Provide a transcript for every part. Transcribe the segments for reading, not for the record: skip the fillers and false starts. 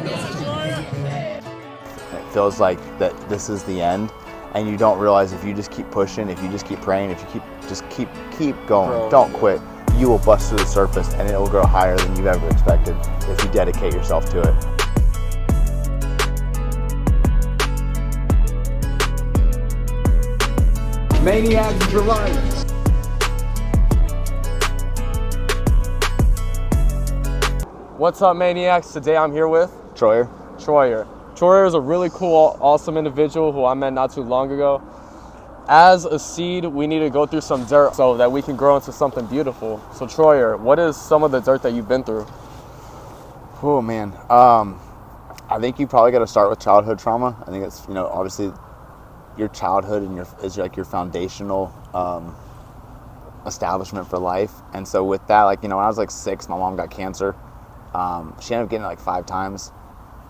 It feels like that this is the end, and you don't realize if you just keep pushing, if you just keep praying, if you keep going, don't quit, you will bust through the surface and it will grow higher than you've ever expected if you dedicate yourself to it. Maniacs for life. What's up, Maniacs? Today I'm here with Troyer. Troyer is a really cool, awesome individual who I met not too long ago. As a seed, we need to go through some dirt so that we can grow into something beautiful. So Troyer, what is some of the dirt that you've been through? Oh man, I think you probably got to start with childhood trauma. I think it's, obviously your childhood and is like your foundational establishment for life. And so with that, when I was 6, my mom got cancer. She ended up getting it 5 times,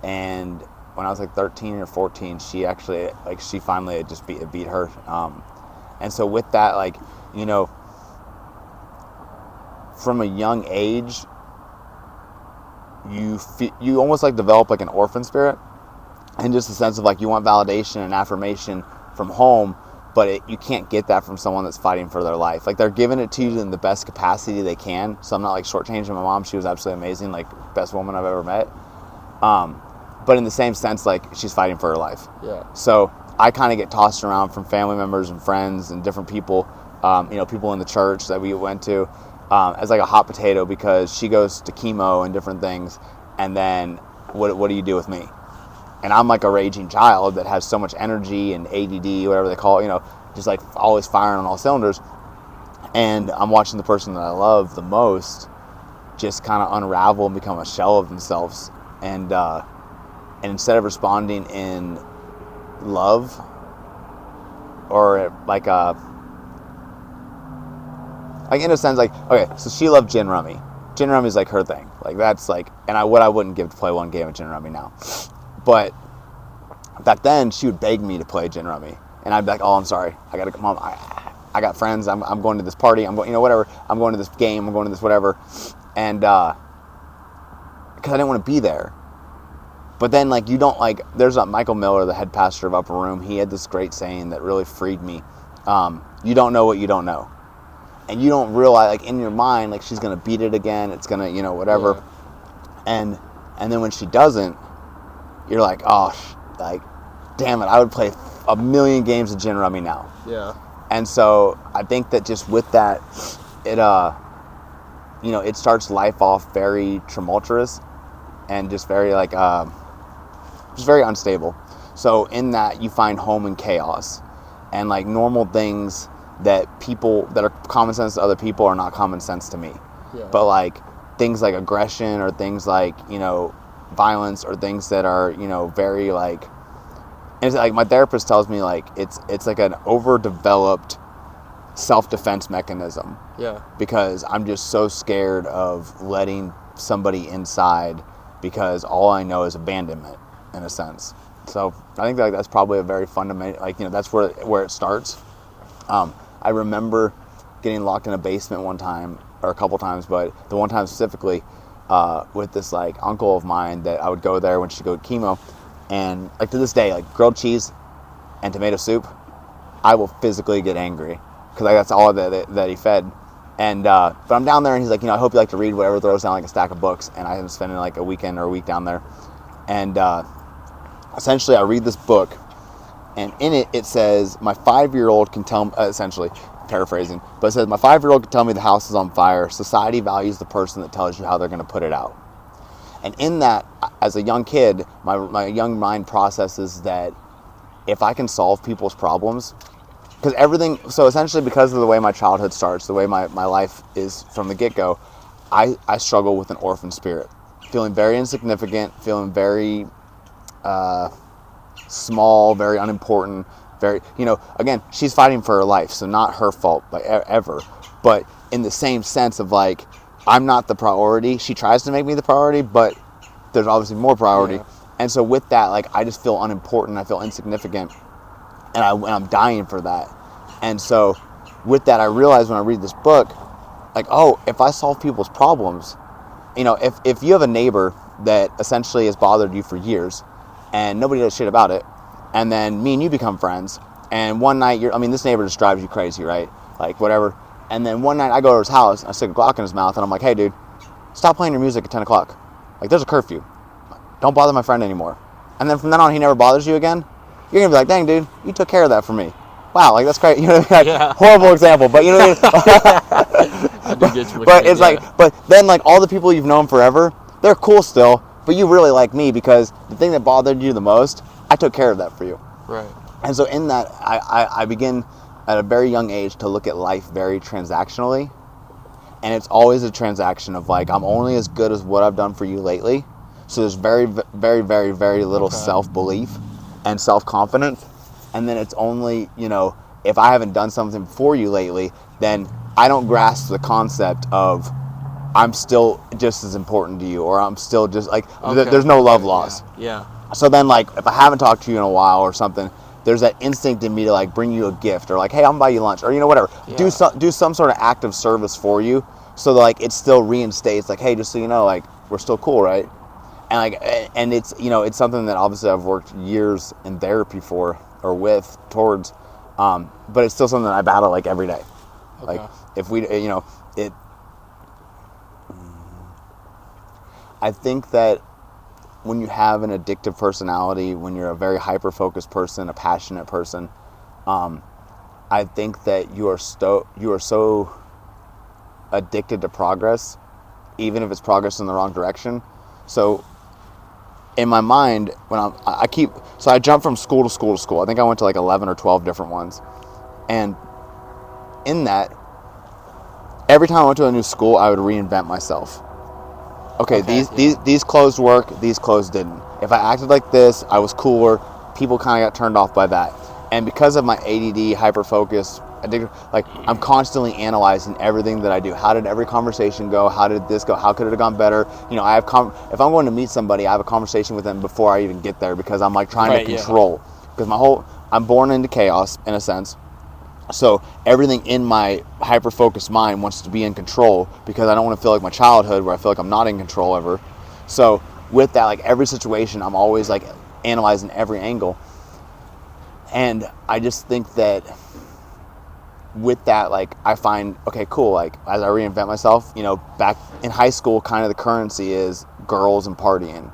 and when I was 13 or 14, she actually she finally had just beat her. And so with that, from a young age, you almost develop an orphan spirit, and just a sense of you want validation and affirmation from home, but you can't get that from someone that's fighting for their life. They're giving it to you in the best capacity they can. So I'm not shortchanging my mom. She was absolutely amazing, best woman I've ever met. But in the same sense, she's fighting for her life. Yeah. So I kind of get tossed around from family members and friends and different people, people in the church that we went to, as a hot potato, because she goes to chemo and different things. And then what do you do with me? And I'm a raging child that has so much energy and ADD, whatever they call it, just always firing on all cylinders. And I'm watching the person that I love the most just kind of unravel and become a shell of themselves. And instead of responding in love or in a sense, okay, so she loved gin rummy. Gin rummy is her thing. That's and what I wouldn't give to play one game of gin rummy now. But back then, she would beg me to play gin rummy, and I'd be like, "Oh, I'm sorry, I gotta come home. I got friends. I'm going to this party. I'm going, whatever. I'm going to this game. I'm going to this whatever," and because I didn't want to be there. But then, you don't There's Michael Miller, the head pastor of Upper Room. He had this great saying that really freed me. You don't know what you don't know, and you don't realize in your mind she's gonna beat it again. It's gonna whatever, yeah. And then when she doesn't, you're damn it, I would play 1,000,000 games of gin rummy now. Yeah. And so I think that just with that, it it starts life off very tumultuous and just very just very unstable. So in that, you find home in chaos, and normal things that are common sense to other people are not common sense to me. Yeah. But things like aggression, or things violence, or things that are very and it's my therapist tells me it's an overdeveloped self-defense mechanism. Yeah. Because I'm just so scared of letting somebody inside, because all I know is abandonment in a sense. So I think that's probably a very fundamental that's where it starts. I remember getting locked in a basement one time, or a couple times, but the one time specifically, with this uncle of mine that I would go there when she'd go to chemo, and to this day, grilled cheese and tomato soup, I will physically get angry, because that's all that he fed. And but I'm down there, and he's I hope you like to read, whatever, throws down a stack of books, and I am spending a weekend or a week down there, and essentially I read this book, and in it says my 5-year-old can tell me, essentially paraphrasing, but it says my 5-year-old can tell me the house is on fire. Society values the person that tells you how they're going to put it out. And in that, as a young kid, my young mind processes that if I can solve people's problems, because everything, so essentially because of the way my childhood starts, the way my life is from the get-go, I struggle with an orphan spirit, feeling very insignificant, feeling very small, very unimportant, very, again, she's fighting for her life, so not her fault, ever. But in the same sense of I'm not the priority. She tries to make me the priority, but there's obviously more priority. Yeah. And so with that, I just feel unimportant. I feel insignificant, and I'm dying for that. And so with that, I realize when I read this book, oh, if I solve people's problems, if you have a neighbor that essentially has bothered you for years, and nobody does shit about it. And then me and you become friends, and one night this neighbor just drives you crazy, right? Like whatever. And then one night I go to his house, I stick a Glock in his mouth, and I'm like, hey dude, stop playing your music at 10 o'clock. Like there's a curfew. Don't bother my friend anymore. And then from then on, he never bothers you again. You're gonna be like, dang dude, you took care of that for me. Wow, like that's great. Horrible example, but you know what I mean? I do get you. But it's like, but then like all the people you've known forever, they're cool still, but you really like me because the thing that bothered you the most, I took care of that for you. Right. And so in that, I begin at a very young age to look at life very transactionally, and it's always a transaction of like, I'm only as good as what I've done for you lately. So there's very, very, very, very little self-belief and self-confidence. And then it's only, if I haven't done something for you lately, then I don't grasp the concept of I'm still just as important to you, or I'm still just like, there's no love lost. Yeah. So then like, if I haven't talked to you in a while or something, there's that instinct in me to like bring you a gift, or like, hey, I'm gonna buy you lunch, or whatever. Yeah. Do some sort of act of service for you, so that, like, it still reinstates like, hey, just so you know, like, we're still cool, right? And like, and it's it's something that obviously I've worked years in therapy for, or with, towards, but it's still something that I battle like every day. Okay. Like if we, I think that when you have an addictive personality, when you're a very hyper-focused person, a passionate person, I think that you are so addicted to progress, even if it's progress in the wrong direction. So in my mind, when I jump from school to school to school. I think I went to like 11 or 12 different ones. And in that, every time I went to a new school, I would reinvent myself. Okay, these clothes work, these clothes didn't. If I acted like this, I was cooler. People kind of got turned off by that. And because of my ADD, hyper-focus, like, I'm constantly analyzing everything that I do. How did every conversation go? How did this go? How could it have gone better? If I'm going to meet somebody, I have a conversation with them before I even get there, because I'm like trying to control. Because I'm born into chaos in a sense. So everything in my hyper-focused mind wants to be in control, because I don't want to feel like my childhood where I feel like I'm not in control ever. So with that, like, every situation, I'm always like analyzing every angle. And I just think that with that, like, I find, okay, cool, like, as I reinvent myself, back in high school, kind of the currency is girls and partying,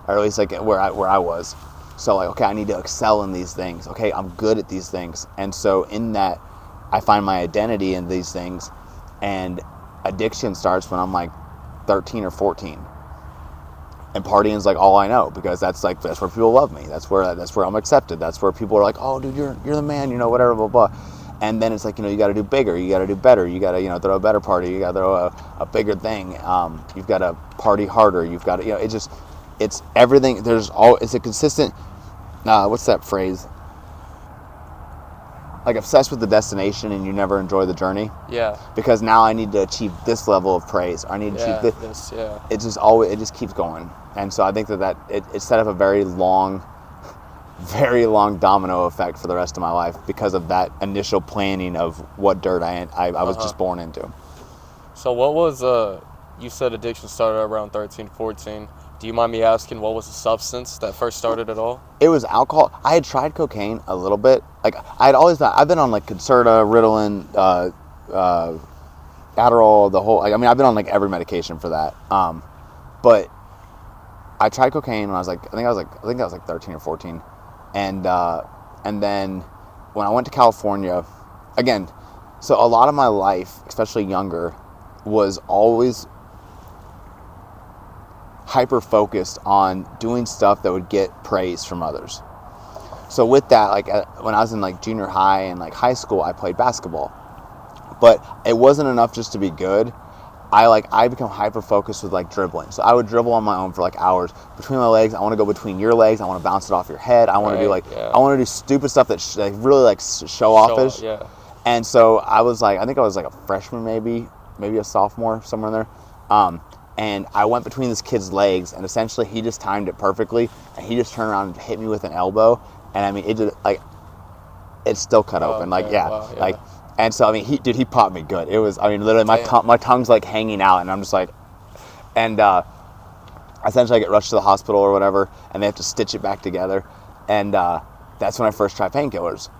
or at least like where I was. So like, okay, I need to excel in these things. Okay, I'm good at these things. And so in that, I find my identity in these things, and addiction starts when I'm like 13 or 14. And partying is like all I know, because that's where people love me. That's where I'm accepted. That's where people are like, oh dude, you're the man, whatever, blah, blah. And then it's like, you got to do bigger, you got to do better, you got to, throw a better party, you got to throw a bigger thing. You've got to party harder. You've got to, it's everything. It's a consistent, what's that phrase? Like, obsessed with the destination and you never enjoy the journey. Yeah. Because now I need to achieve this level of praise. I need to achieve this. Yeah. It just keeps going. And so I think that it set up a very long domino effect for the rest of my life, because of that initial planning of what dirt I was just born into. So what was, you said addiction started around 13, 14. Do you mind me asking, what was the substance that first started it all? It was alcohol. I had tried cocaine a little bit. Like, I've been on like Concerta, Ritalin, Adderall, I've been on like every medication for that. But I tried cocaine when I think I was like 13 or 14. And then when I went to California, again, so a lot of my life, especially younger, was always hyper-focused on doing stuff that would get praise from others. So with that, like, when I was in like junior high and like high school, I played basketball. But it wasn't enough just to be good. I become hyper-focused with like dribbling. So I would dribble on my own for like hours. Between my legs, I want to go between your legs. I want to bounce it off your head. I want to do I want to do stupid stuff that really like show-offish. Yeah. And so I think I was like a freshman, maybe a sophomore, somewhere in there. And I went between this kid's legs, and essentially he just timed it perfectly, and he just turned around and hit me with an elbow, and I mean, it just, like, it's still cut open, like, like, and so, I mean, he popped me good. It was, I mean, literally, my tongue's, like, hanging out, and I'm just like, and essentially I get rushed to the hospital or whatever, and they have to stitch it back together. And that's when I first tried painkillers.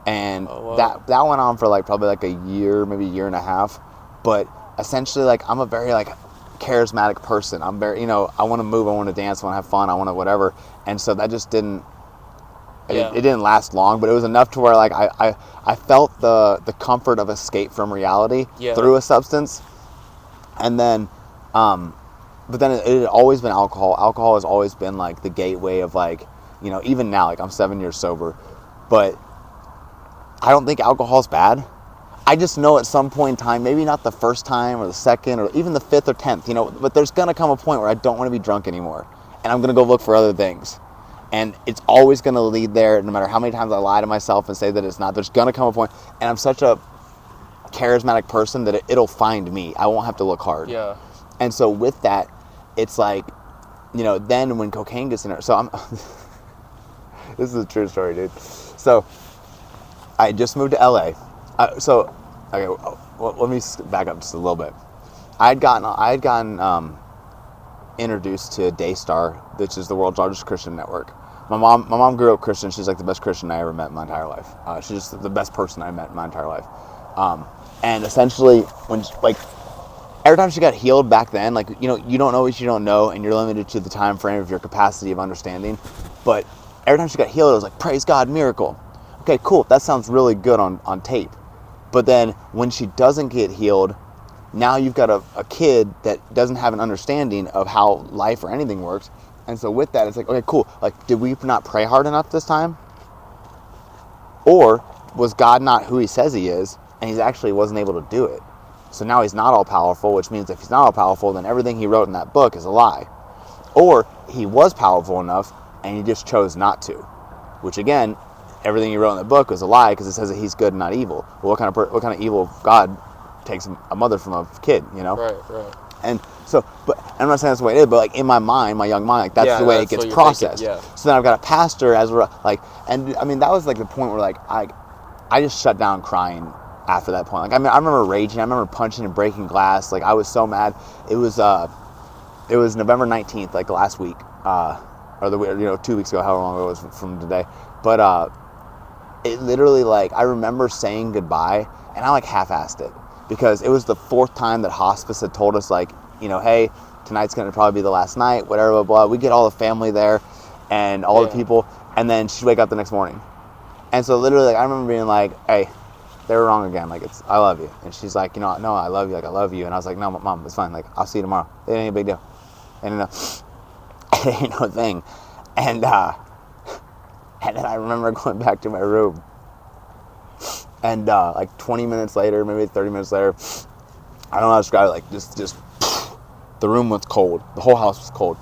And that went on for like probably like a year, maybe a year and a half. But essentially, like, I'm a very like charismatic person. I'm very, you know, I want to move, I want to dance, I want to have fun, I want to whatever. And so that just didn't, it didn't last long, but it was enough to where like I felt the comfort of escape from reality through a substance. And then, but then it had always been alcohol. Alcohol has always been like the gateway of like, you know, even now, like I'm 7 years sober, but I don't think alcohol's bad. I just know at some point in time, maybe not the first time or the second or even the 5th or 10th, you know, but there's going to come a point where I don't want to be drunk anymore. And I'm going to go look for other things. And it's always going to lead there, no matter how many times I lie to myself and say that it's not. There's going to come a point, and I'm such a charismatic person that it'll find me. I won't have to look hard. Yeah. And so with that, it's like, you know, then when cocaine gets in there, so I'm, this is a true story, dude. So I just moved to LA. Okay, well, let me back up just a little bit. I had gotten introduced to Daystar, which is the world's largest Christian network. My mom grew up Christian. She's like the best Christian I ever met in my entire life. She's just the best person I met in my entire life. And essentially, when like every time she got healed back then, like, you know, you don't know what you don't know, and you're limited to the time frame of your capacity of understanding. But every time she got healed, it was like, praise God, miracle. Okay, cool. That sounds really good on tape. But then when she doesn't get healed, now you've got a kid that doesn't have an understanding of how life or anything works. And so with that, it's like, okay, cool. Like, did we not pray hard enough this time? Or was God not who he says he is, and he actually wasn't able to do it? So now he's not all powerful, which means if he's not all powerful, then everything he wrote in that book is a lie. Or he was powerful enough, and he just chose not to. Which again, everything he wrote in the book was a lie, because it says that he's good and not evil. Well, what kind of evil God takes a mother from a kid, you know? Right. And so, but I'm not saying that's the way it is, but like in my mind, my young mind, like that's the way it gets processed. Thinking, So then I've got a pastor as we're like, and I mean, that was like the point where like I just shut down crying after that point. Like, I mean, I remember raging, I remember punching and breaking glass. Like, I was so mad. It was November 19th, like last week, or 2 weeks ago, however long it was from today. But it literally, like, I remember saying goodbye, and I like half-assed it, because it was the 4th time that hospice had told us, like, you know, hey, tonight's going to probably be the last night, whatever, blah, blah. We get all the family there and all the people, and then she'd wake up the next morning. And so literally, like, I remember being like, hey, they were wrong again. Like, I love you. And she's like, you know, no, I love you. Like, I love you. And I was like, no, Mom, it's fine. Like, I'll see you tomorrow. It ain't a big deal. And it ain't no thing. And then I remember going back to my room. And like 20 minutes later, maybe 30 minutes later, I don't know how to describe it. Like, just the room was cold. The whole house was cold.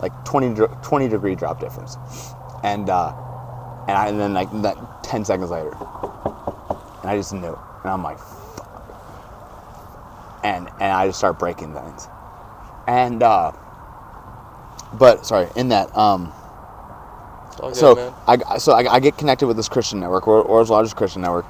Like 20 degree drop difference. And then like that 10 seconds later, and I just knew. And I'm like, fuck. And I just start breaking things. And but sorry, in that I get connected with this Christian network, world's largest Christian network,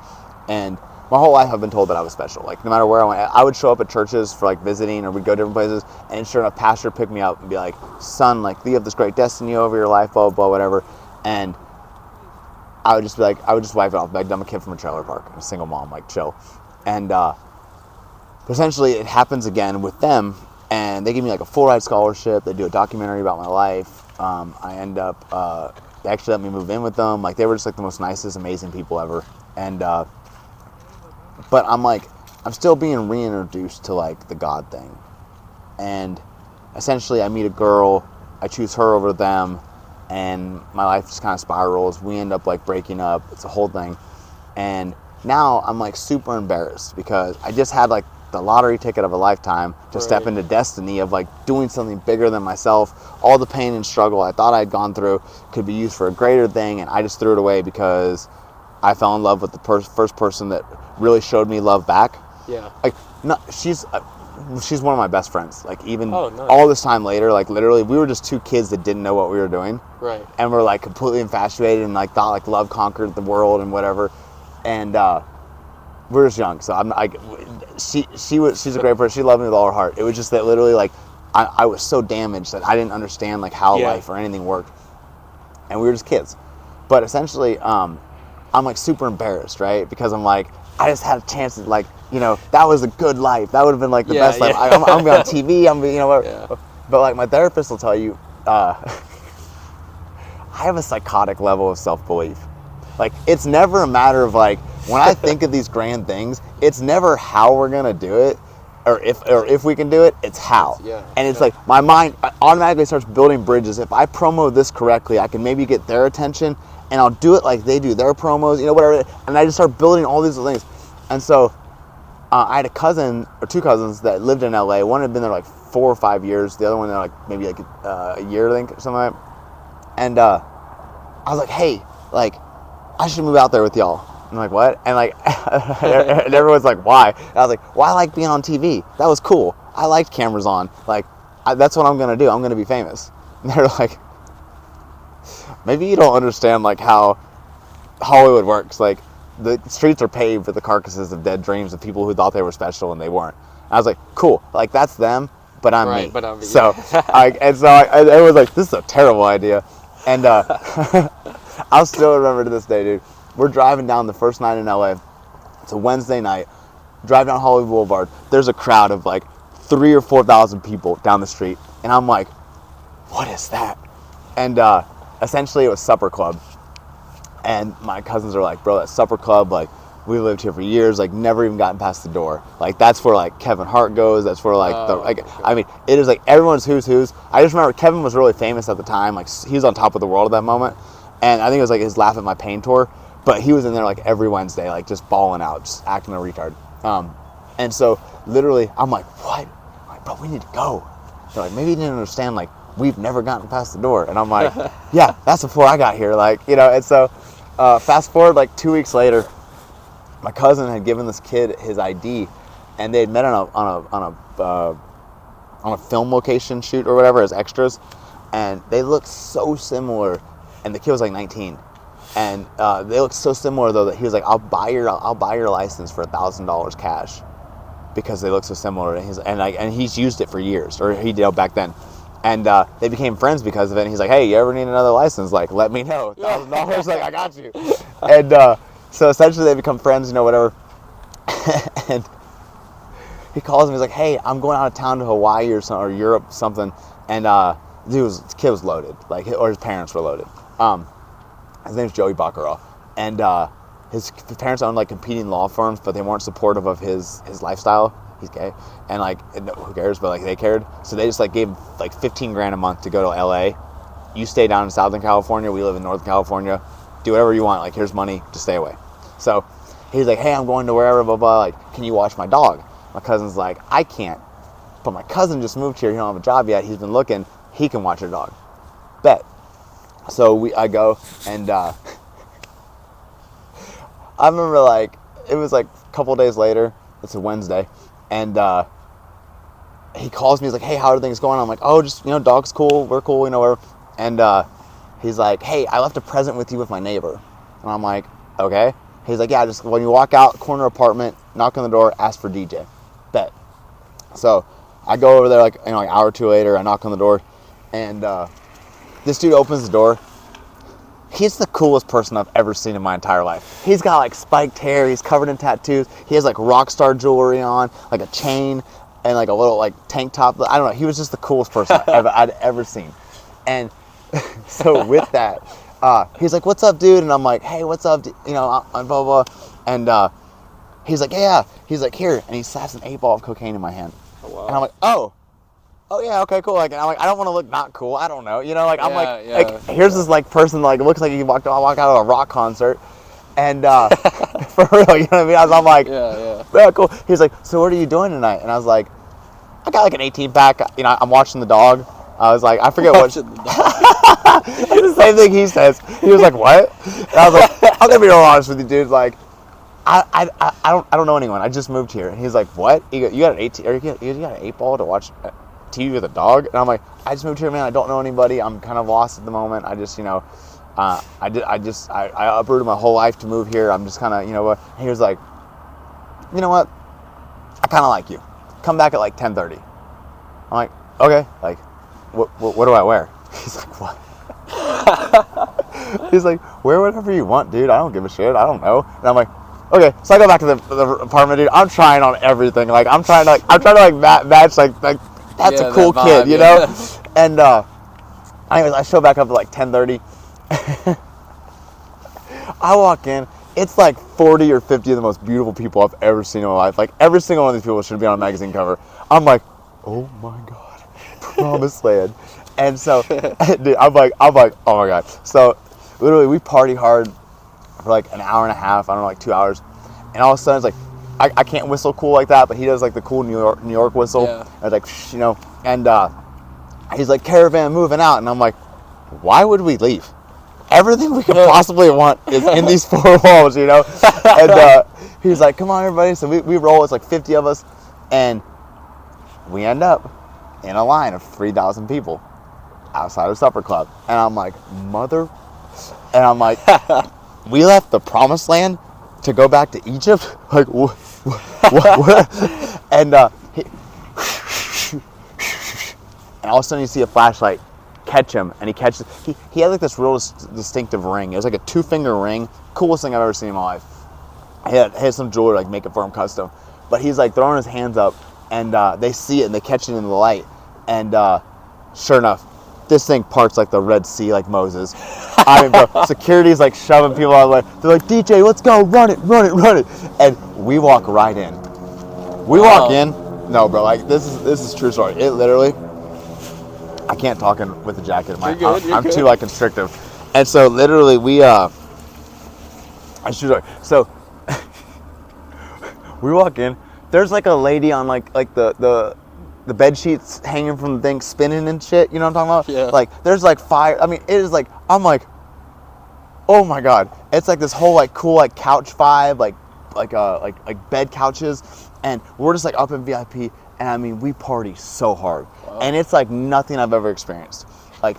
and my whole life I've been told that I was special. Like, no matter where I went, I would show up at churches for like visiting, or we'd go different places, and sure enough, pastor would pick me up and be like, son, like, you have this great destiny over your life, blah, blah, whatever. And I would just be like, I would just wipe it off, like, I'm a kid from a trailer park, a single mom, like, chill. And essentially it happens again with them, and they give me like a full ride scholarship. They do a documentary about my life. I end up, they actually let me move in with them. Like, they were just like the most nicest, amazing people ever. And but I'm like, I'm still being reintroduced to like the God thing. And essentially I meet a girl, I choose her over them, and my life just kind of spirals. We end up like breaking up. It's a whole thing. And now I'm like super embarrassed, because I just had like the lottery ticket of a lifetime to step into destiny of like doing something bigger than myself. All the pain and struggle I thought I'd gone through could be used for a greater thing, and I just threw it away because I fell in love with the first person that really showed me love back. Yeah. Like, no, she's one of my best friends. Like, even nice. all this time later, like, literally, we were just two kids that didn't know what we were doing. Right. And we're like completely infatuated and like thought like love conquered the world and whatever. And we're just young, so I'm like, she's a great person. She loved me with all her heart. It was just that literally, like, I was so damaged that I didn't understand like how life or anything worked, and we were just kids. But essentially, I'm like super embarrassed, right? Because I'm like, I just had a chance to like, you know, that was a good life. That would have been like the best life. I'm gonna be on TV. I'm, you know, whatever. But like my therapist will tell you, I have a psychotic level of self-belief. Like, it's never a matter of like, when I think of these grand things, it's never how we're gonna do it, or if we can do it, it's how. And it's like my mind automatically starts building bridges. If I promo this correctly, I can maybe get their attention, and I'll do it like they do their promos, you know, whatever. And I just start building all these things. And so I had a cousin or two cousins that lived in LA. One had been there like 4 or 5 years. The other one there like maybe like a year, I think, or something like that. And I was like, hey, like, I should move out there with y'all. I'm like, what? And like, and everyone's like, why? And I was like, well, I like being on TV. That was cool. I liked cameras on. Like, that's what I'm gonna do. I'm gonna be famous. And they're like, maybe you don't understand like how Hollywood works. Like, the streets are paved with the carcasses of dead dreams of people who thought they were special and they weren't. And I was like, cool. Like, that's them, but I'm me. But I'm me. So, it was like, this is a terrible idea. And I'll still remember to this day, dude. We're driving down the first night in LA. It's a Wednesday night. Drive down Hollywood Boulevard. There's a crowd of like 3,000 or 4,000 people down the street. And I'm like, what is that? And essentially it was Supper Club. And my cousins are like, bro, that's Supper Club. Like, we lived here for years. Like, never even gotten past the door. Like, that's where like Kevin Hart goes. That's where like I mean, it is like everyone's who's who's. I just remember Kevin was really famous at the time. Like, he was on top of the world at that moment. And I think it was like his Laugh at My Pain tour. But he was in there like every Wednesday, like just balling out, just acting a retard. And so literally, I'm like, what? I'm like, bro, we need to go. They're like, maybe you didn't understand, like, we've never gotten past the door. And I'm like, yeah, that's before I got here. Like, you know, and so fast forward like 2 weeks later, my cousin had given this kid his ID, and they had met on a film location shoot or whatever as extras, and they looked so similar. And the kid was like 19. And they look so similar though that he was like, I'll buy your license for $1,000 cash because they look so similar. And he's used it for years, or he did back then. And they became friends because of it. And he's like, hey, you ever need another license? Like, let me know. $1,000, like, I got you. And so essentially they become friends, you know, whatever. And he calls me. He's like, hey, I'm going out of town to Hawaii or something, or Europe something. And the kid was loaded, like, or his parents were loaded. His name's Joey Baccarat, and his parents owned like competing law firms, but they weren't supportive of his lifestyle. He's gay, and like, who cares? But like, they cared, so they just like gave him like $15,000 a month to go to LA. You stay down in Southern California. We live in Northern California. Do whatever you want. Like, here's money. Just stay away. So he's like, hey, I'm going to wherever, blah blah. Like, can you watch my dog? My cousin's like, I can't, but my cousin just moved here. He don't have a job yet. He's been looking. He can watch your dog. Bet. So I go, and I remember like, it was like a couple days later, it's a Wednesday, and he calls me, he's like, hey, how are things going? I'm like, oh, just, you know, dog's cool, we're cool, you know, whatever. And he's like, hey, I left a present with you with my neighbor. And I'm like, okay. He's like, yeah, just when you walk out, corner apartment, knock on the door, ask for DJ. Bet. So I go over there like, you know, like an hour or two later, I knock on the door, and this dude opens the door. He's the coolest person I've ever seen in my entire life. He's got like spiked hair. He's covered in tattoos. He has like rock star jewelry on, like a chain and like a little like tank top. I don't know. He was just the coolest person I'd ever seen. And so with that, he's like, what's up, dude? And I'm like, hey, what's up? You know, blah, blah, blah. And he's like, yeah. He's like, here. And he slaps an 8-ball of cocaine in my hand. Oh, wow. And I'm like, oh yeah, okay, cool. Like, and I'm like, I don't want to look not cool. I don't know, you know. Like, I'm like, here's this like person like looks like he walk out of a rock concert, and for real, you know what I mean? I'm like, yeah, cool. He's like, so what are you doing tonight? And I was like, I got like an 18-pack. You know, I'm watching the dog. I was like, I forget what. It's the same thing he says. He was like, what? And I was like, I'm gonna be real honest with you, dude. Like, I don't know anyone. I just moved here. And he's like, what? You got an 18? Or you got an 8-ball to watch TV with a dog? And I'm like, I just moved here, man. I don't know anybody. I'm kind of lost at the moment. I just, you know, I uprooted my whole life to move here. I'm just kind of, you know what? He was like, you know what? I kind of like you. Come back at like 10:30. I'm like, okay, like, what do I wear? He's like, what? He's like, wear whatever you want, dude. I don't give a shit. I don't know. And I'm like, okay. So I go back to the apartment, dude. I'm trying on everything. Like, I'm trying to match like that's a cool that vibe, kid, you know? And anyways, I show back up at like 10:30. I walk in. It's like 40 or 50 of the most beautiful people I've ever seen in my life. Like, every single one of these people should be on a magazine cover. I'm like, oh my God, promised land. And so, dude, I'm like, oh my God. So, literally, we party hard for like an hour and a half. I don't know, like 2 hours. And all of a sudden, it's like, I can't whistle cool like that, but he does like the cool New York whistle. Yeah. I was like, shh, you know. And he's like, caravan moving out. And I'm like, why would we leave? Everything we could possibly want is in these four walls, you know? And he's like, come on, everybody. So we roll. It's like 50 of us. And we end up in a line of 3,000 people outside of Supper Club. And I'm like, and I'm like, we left the promised land to go back to Egypt? Like, what? And and all of a sudden you see a flashlight catch him, and he catches, he had like this real distinctive ring. It was like a 2-finger ring, coolest thing I've ever seen in my life. He had some jeweler like make it for him custom, but he's like throwing his hands up, and they see it and they catch it in the light, and sure enough, this thing parts like the Red Sea, like Moses. I mean, bro, security's like shoving people out of the way. They're like, DJ, let's go, run it, and we walk right in. We walk in. No, bro, like this is true story. It literally, I can't talk with the jacket. I'm good. too like constrictive, and so literally so we walk in. There's like a lady on like the bed sheets hanging from the thing spinning and shit. You know what I'm talking about? Yeah. Like there's like fire. I mean, it is like, I'm like, oh my God! It's like this whole like cool like couch vibe, like bed couches, and we're just like up in VIP. And I mean, we party so hard. Wow. And it's like nothing I've ever experienced. Like,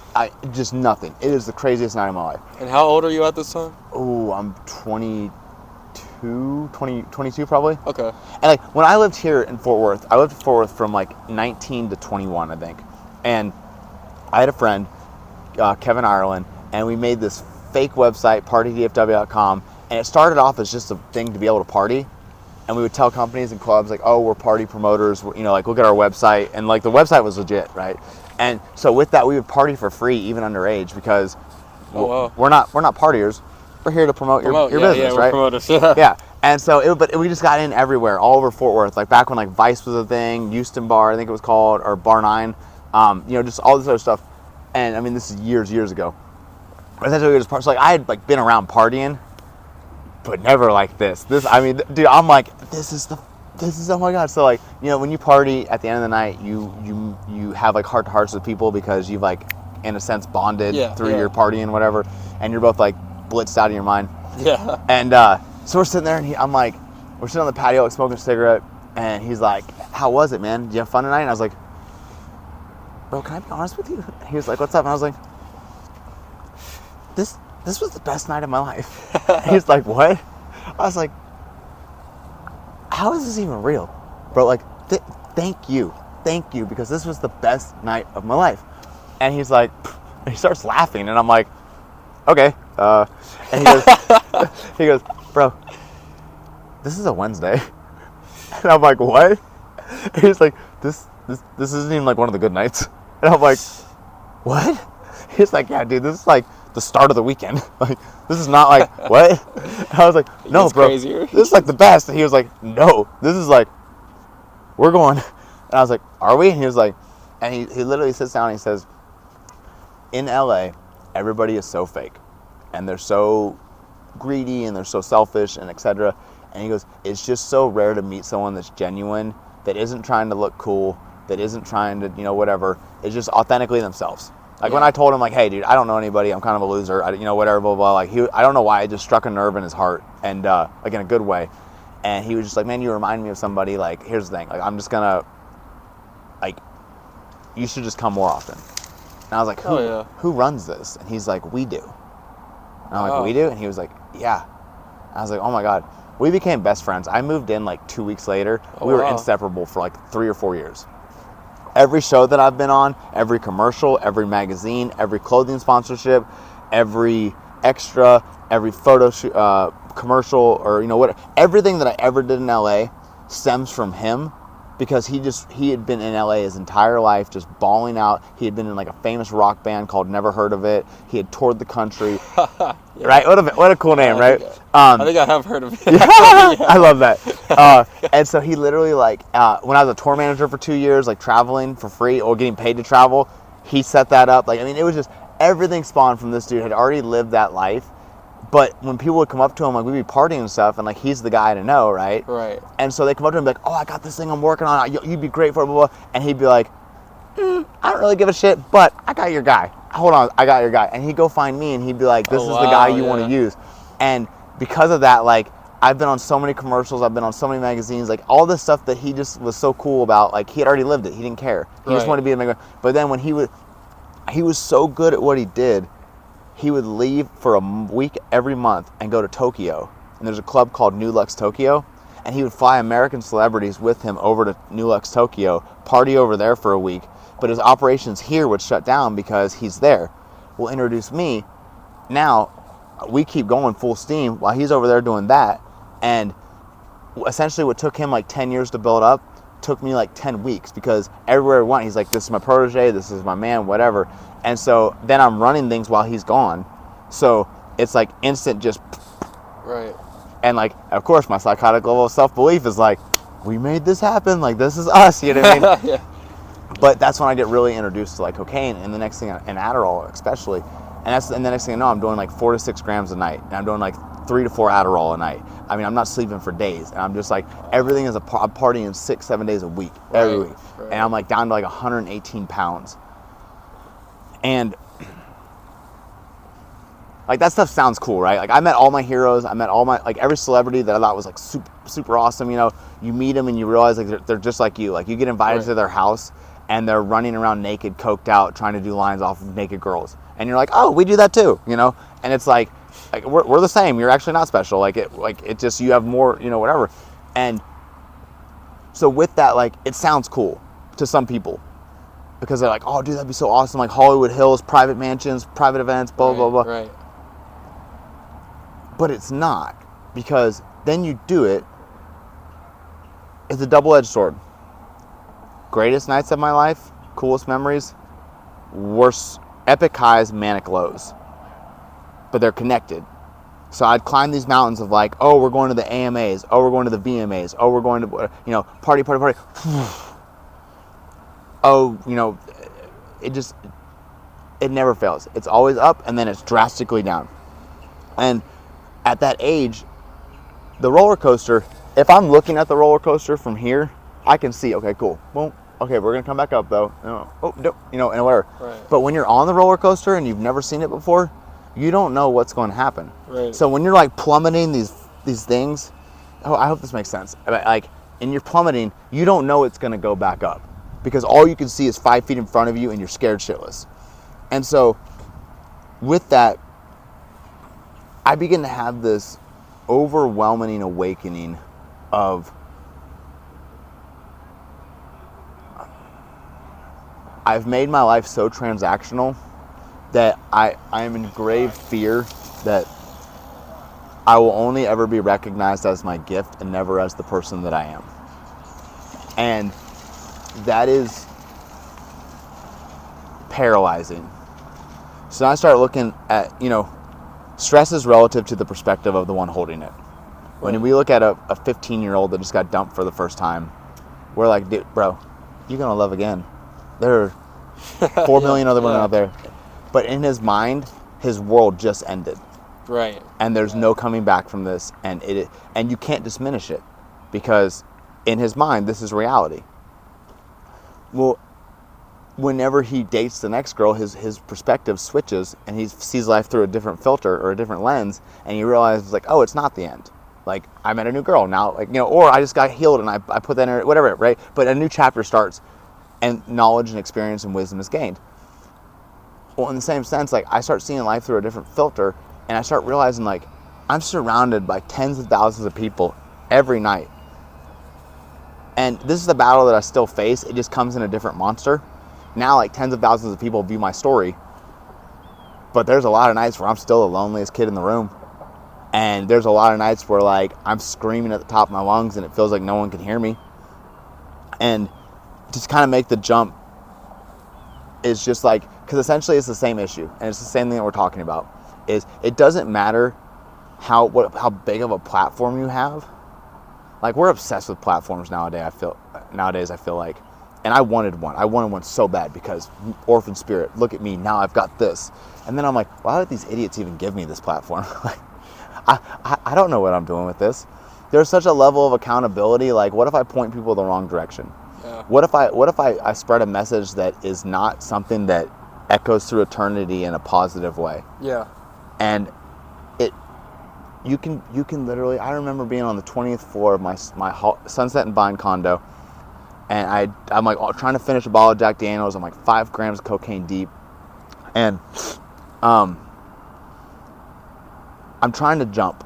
just nothing. It is the craziest night of my life. And how old are you at this time? Oh, I'm 22 probably. Okay. And like, when I lived here in Fort Worth, I lived in Fort Worth from like 19 to 21, I think. And I had a friend, Kevin Ireland, and we made this fake website, partydfw.com. And it started off as just a thing to be able to party. And we would tell companies and clubs like, oh, we're party promoters, you know, like look at our website. And like the website was legit, right? And so with that, we would party for free, even underage, because we're not partiers. We're here to promote your business, right? Promoters. Yeah. And so, but we just got in everywhere, all over Fort Worth. Like back when like Vice was a thing, Houston Bar, I think it was called, or Bar 9, you know, just all this other stuff. And I mean, this is years ago. But essentially, we were just so like I had like been around partying, but never like this. I mean, dude, I'm like, this is oh my God. So like, you know, when you party at the end of the night, you have like heart to hearts with people because you've like, in a sense, bonded through your partying and whatever, and you're both like blitzed out of your mind. Yeah. And so we're sitting there, and we're sitting on the patio, like smoking a cigarette, and he's like, how was it, man? Did you have fun tonight? And I was like, bro, can I be honest with you? He was like, what's up? And I was like, this was the best night of my life. He's like, what? I was like, how is this even real? Bro, like, thank you, because this was the best night of my life. And he's like, he starts laughing, and I'm like, okay. And he goes, bro, this is a Wednesday. And I'm like, what? And he's like, this isn't even like one of the good nights. And I'm like, what? He's like, yeah, dude, this is like the start of the weekend. Like, this is not like, what? And I was like, no, bro, crazier. This is like the best. And he was like, no, this is like, we're going. And I was like, are we? And he was like, and he literally sits down and he says, in LA, everybody is so fake. And they're so greedy and they're so selfish and etc. And he goes, it's just so rare to meet someone that's genuine, that isn't trying to look cool, that isn't trying to, you know, whatever. It's just authentically themselves. Like when I told him like, hey dude, I don't know anybody, I'm kind of a loser, you know, whatever, blah, blah, like I don't know why, it just struck a nerve in his heart, and like in a good way. And he was just like, man, you remind me of somebody, like, here's the thing, like I'm just gonna, like, you should just come more often. And I was like, who runs this? And he's like, we do. And I'm like, we do? And he was like, yeah. I was like, oh my God. We became best friends. I moved in like 2 weeks later. We were inseparable for like 3 or 4 years. every show that I've been on, every commercial, every magazine, every clothing sponsorship, every extra, every photo shoot, commercial, or everything that I ever did in LA stems from him, because he had been in LA his entire life, just balling out. He had been in like a famous rock band called Never Heard of It. He had toured the country. Yeah. Right? What a cool name, right? I think I have heard of it. Yeah, I love that. And so he literally, like, when I was a tour manager for 2 years, like traveling for free or getting paid to travel, he set that up. Like, I mean, it was just everything spawned from this dude. Had already lived that life. But when people would come up to him, like, we'd be partying and stuff, and like, he's the guy to know, right? Right. And so they come up to him and be like, oh, I got this thing I'm working on. You'd be great for it, blah, blah, blah. And he'd be like, I don't really give a shit, but I got your guy. Hold on, I got your guy. And he'd go find me, and he'd be like, this is the guy you want to use. And because of that, like, I've been on so many commercials, I've been on so many magazines, like, all this stuff that he just was so cool about. Like, he had already lived it. He didn't care. He just wanted to be a magazine. But then when he was so good at what he did, he would leave for a week every month and go to Tokyo. And there's a club called New Lux Tokyo. And he would fly American celebrities with him over to New Lux Tokyo, party over there for a week. But his operations here would shut down because he's there. Will introduce me. Now, we keep going full steam while he's over there doing that. And essentially what took him like 10 years to build up took me like 10 weeks, because everywhere I went, he's like, this is my protege, this is my man, whatever. And so then I'm running things while he's gone. So it's like instant just. Right. And like, of course, my psychotic level of self-belief is like, we made this happen. Like, this is us, you know what I mean? Yeah. But that's when I get really introduced to like cocaine, and the next thing, and Adderall especially. And the next thing I know, I'm doing like 4 to 6 grams a night. And I'm doing like 3 to 4 Adderall a night. I mean, I'm not sleeping for days. And I'm just like, everything is I'm partying 6-7 days a week, every week. Right. And I'm like down to like 118 pounds. And like, that stuff sounds cool, right? Like, I met all my heroes. I met all my, like, every celebrity that I thought was like super, super awesome. You meet them and you realize like they're just like you. Like, you get invited to their house and they're running around naked, coked out, trying to do lines off of naked girls. And you're like, oh, we do that too, And it's like we're the same. You're actually not special. It just, you have more, whatever. And so with that, like, it sounds cool to some people, because they're like, oh, dude, that'd be so awesome. Like Hollywood Hills, private mansions, private events, blah, blah, blah. Right. But it's not, because then you do it. It's a double-edged sword. Greatest nights of my life, coolest memories, worst, epic highs, manic lows. But they're connected. So I'd climb these mountains of like, oh, we're going to the AMAs, oh, we're going to the VMAs, oh, we're going to, party. Oh, it never fails. It's always up, and then it's drastically down. And at that age, the roller coaster, if I'm looking at the roller coaster from here, I can see, okay, cool. Well, okay, we're going to come back up, though. Oh, no, and whatever. Right. But when you're on the roller coaster and you've never seen it before, you don't know what's going to happen. Right. So when you're, like, plummeting these things, I hope this makes sense. Like, and you're plummeting, you don't know it's going to go back up, because all you can see is 5 feet in front of you and you're scared shitless. And so with that, I begin to have this overwhelming awakening of, I've made my life so transactional that I am in grave fear that I will only ever be recognized as my gift and never as the person that I am. And that is paralyzing. So I start looking at, stress is relative to the perspective of the one holding it. When we look at a 15-year-old that just got dumped for the first time, we're like, dude, bro, you're going to love again. There are 4 million other women out there. But in his mind, his world just ended. Right. And there's no coming back from this. And you can't diminish it, because in his mind, this is reality. Well, whenever he dates the next girl, his perspective switches, and he sees life through a different filter or a different lens, and he realizes, like, oh, it's not the end. Like, I met a new girl now, like, or I just got healed and I put that in her, whatever, right? But a new chapter starts, and knowledge and experience and wisdom is gained. Well, in the same sense, like, I start seeing life through a different filter, and I start realizing, like, I'm surrounded by tens of thousands of people every night. And this is the battle that I still face. It just comes in a different monster. Now, like, tens of thousands of people view my story. But there's a lot of nights where I'm still the loneliest kid in the room. And there's a lot of nights where, like, I'm screaming at the top of my lungs and it feels like no one can hear me. And just kind of make the jump is just like, because essentially it's the same issue. And it's the same thing that we're talking about. Is it doesn't matter how big of a platform you have. Like, we're obsessed with platforms nowadays, I feel like. And I wanted one so bad because orphan spirit, look at me, now I've got this. And then I'm like, why did these idiots even give me this platform? Like, I don't know what I'm doing with this. There's such a level of accountability. Like, what if I point people the wrong direction? Yeah. What if I spread a message that is not something that echoes through eternity in a positive way? Yeah. And you can literally, I remember being on the 20th floor of my Sunset and Vine condo, and I'm like trying to finish a bottle of Jack Daniels. I'm like 5 grams of cocaine deep, and I'm trying to jump,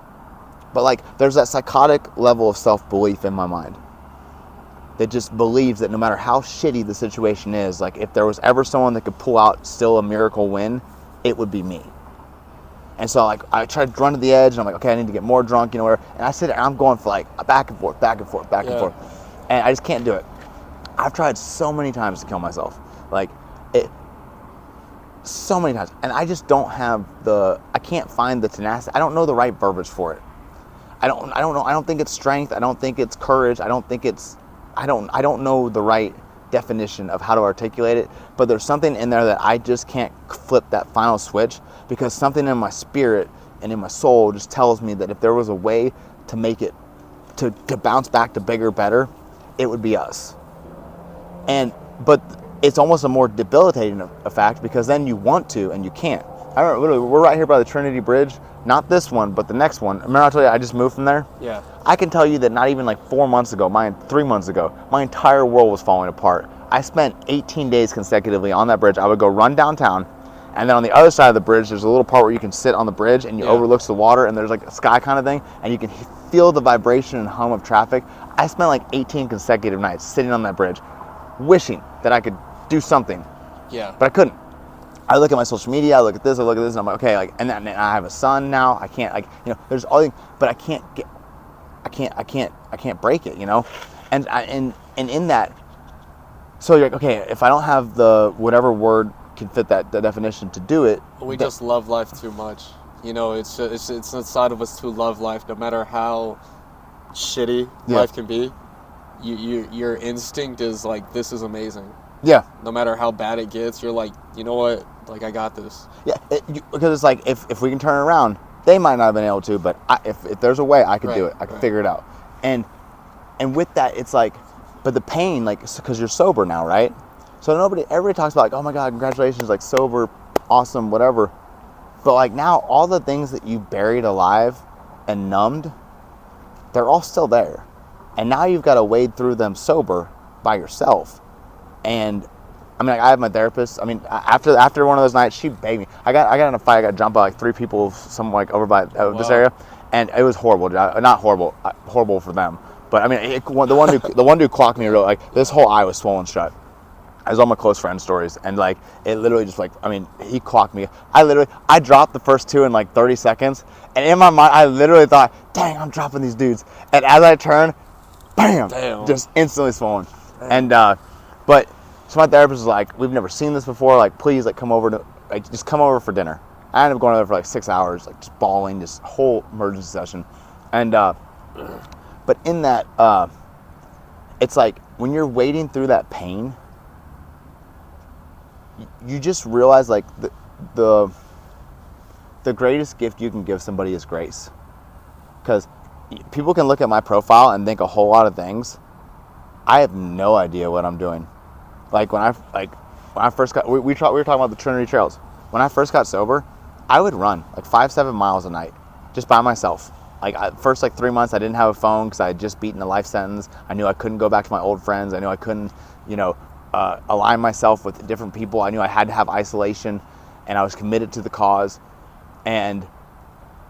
but like there's that psychotic level of self-belief in my mind that just believes that no matter how shitty the situation is, like if there was ever someone that could pull out still a miracle win, it would be me. And so, like, I try to run to the edge, and I'm like, okay, I need to get more drunk, whatever. And I sit there, and I'm going for, like, back and forth, back and forth, back and forth. And I just can't do it. I've tried so many times to kill myself. Like, so many times. And I just don't have I can't find the tenacity. I don't know the right verbiage for it. I don't know. I don't think it's strength. I don't think it's courage. I don't know the right definition of how to articulate it, but there's something in there that I just can't flip that final switch, because something in my spirit and in my soul just tells me that if there was a way to make it to bounce back to bigger, better, it would be us. But it's almost a more debilitating effect, because then you want to and you can't. I don't know, literally, we're right here by the Trinity Bridge, not this one, but the next one. Remember I told you I just moved from there? Yeah. I can tell you that not even like 3 months ago, my entire world was falling apart. I spent 18 days consecutively on that bridge. I would go run downtown, and then on the other side of the bridge, there's a little part where you can sit on the bridge and you overlooks the water, and there's like a sky kind of thing, and you can feel the vibration and hum of traffic. I spent like 18 consecutive nights sitting on that bridge, wishing that I could do something. Yeah. But I couldn't. I look at my social media, I look at this, and I'm like, okay, like, and I have a son now. I can't, like, there's all things, but I can't break it, and in that, so you're like, okay, if I don't have the whatever word can fit the definition to do it, We just love life too much. It's inside of us to love life, no matter how shitty life can be. Your instinct is like, this is amazing. Yeah. No matter how bad it gets, you're like, you know what? Like, I got this. Yeah, because it's like, if we can turn it around, they might not have been able to, but if there's a way, I could do it. I could figure it out. And with that, it's like, but the pain, like, because you're sober now, right? So everybody talks about, like, oh my God, congratulations, like, sober, awesome, whatever. But like now, all the things that you buried alive and numbed, they're all still there. And now you've got to wade through them sober by yourself. And I mean, like, I have my therapist. I mean, after one of those nights, she begged me. I got in a fight. I got jumped by like 3 people, some like over by this area, and it was horrible. Not horrible, horrible for them. But I mean, the one dude clocked me real, like, this whole eye was swollen shut. It was all my close friend stories, and like it literally just, like, I mean, he clocked me. I dropped the first 2 in like 30 seconds, and in my mind I literally thought, dang, I'm dropping these dudes. And as I turned, bam, just instantly swollen. Damn. And but so my therapist was like, we've never seen this before, like, please, like, just come over for dinner. I ended up going over for like 6 hours, like, just bawling, just whole emergency session. And but in that, it's like when you're wading through that pain, you just realize, like, the greatest gift you can give somebody is grace. Because people can look at my profile and think a whole lot of things. I have no idea what I'm doing. Like, when I first got, we were talking about the Trinity Trails. When I first got sober, I would run like 5-7 miles a night, just by myself. Like, first like 3 months, I didn't have a phone because I had just beaten a life sentence. I knew I couldn't go back to my old friends. I knew I couldn't, align myself with different people. I knew I had to have isolation, and I was committed to the cause. And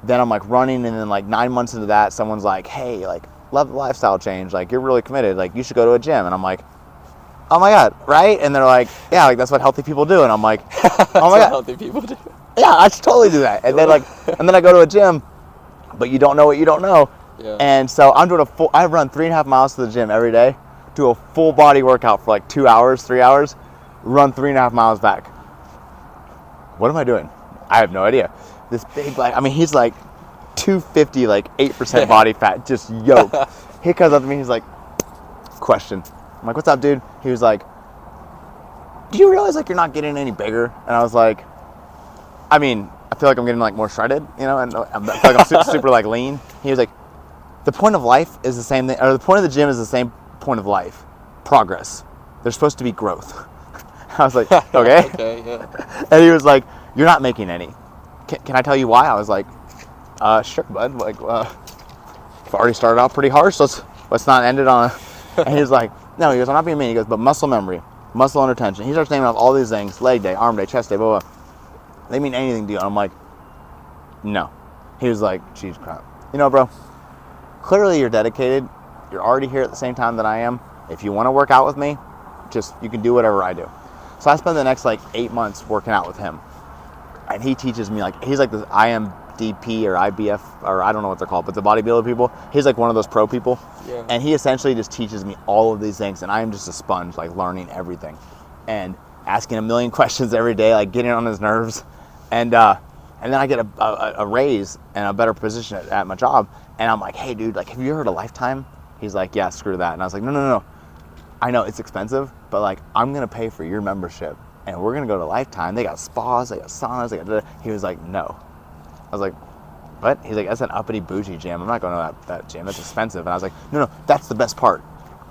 then I'm like running, and then like 9 months into that, someone's like, hey, like, love the lifestyle change. Like, you're really committed. Like, you should go to a gym. And I'm like, oh my God, right? And they're like, yeah, like that's what healthy people do. And I'm like, oh my God, healthy people do. yeah, I should totally do that. And then I go to a gym, but you don't know what you don't know. Yeah. And so I'm doing I run 3.5 miles to the gym every day, do a full body workout for like 2 hours, 3 hours, run 3.5 miles back. What am I doing? I have no idea. This big, like, I mean, he's like 250, like 8% body fat, just yoked. He comes up to me, he's like, question. I'm like, what's up, dude? He was like, do you realize like you're not getting any bigger? And I was like, I mean, I feel like I'm getting like more shredded, you know, and I feel like I'm super like lean. He was like, the point of life is the same thing, or the point of the gym is the same point of life, progress. There's supposed to be growth. I was like, okay. Okay, yeah. And he was like, you're not making any. Can I tell you why? I was like, sure, bud. Like, I've already started out pretty harsh. Let's not end it on a... And he was like, no, he goes, I'm not being mean. He goes, but muscle memory, muscle under tension. He starts naming off all these things, leg day, arm day, chest day, blah, blah. They mean anything to you. And I'm like, no. He was like, geez, crap. You know, bro, clearly you're dedicated. You're already here at the same time that I am. If you want to work out with me, you can do whatever I do. So I spent the next like 8 months working out with him. And he teaches me, like, he's like this IMDP or IBF, or I don't know what they're called, but the bodybuilder people. He's like one of those pro people. Yeah. And he essentially just teaches me all of these things. And I am just a sponge, like learning everything. And asking a million questions every day, like getting on his nerves. And then I get a raise and a better position at my job. And I'm like, hey, dude, like, have you heard of Lifetime? He's like, yeah, screw that. And I was like, no. I know it's expensive, but like, I'm going to pay for your membership. And we're going to go to Lifetime. They got spas, they got saunas, they got... He was like, no. I was like, what? He's like, that's an uppity bougie gym. I'm not going to that gym. That's expensive. And I was like, no, that's the best part.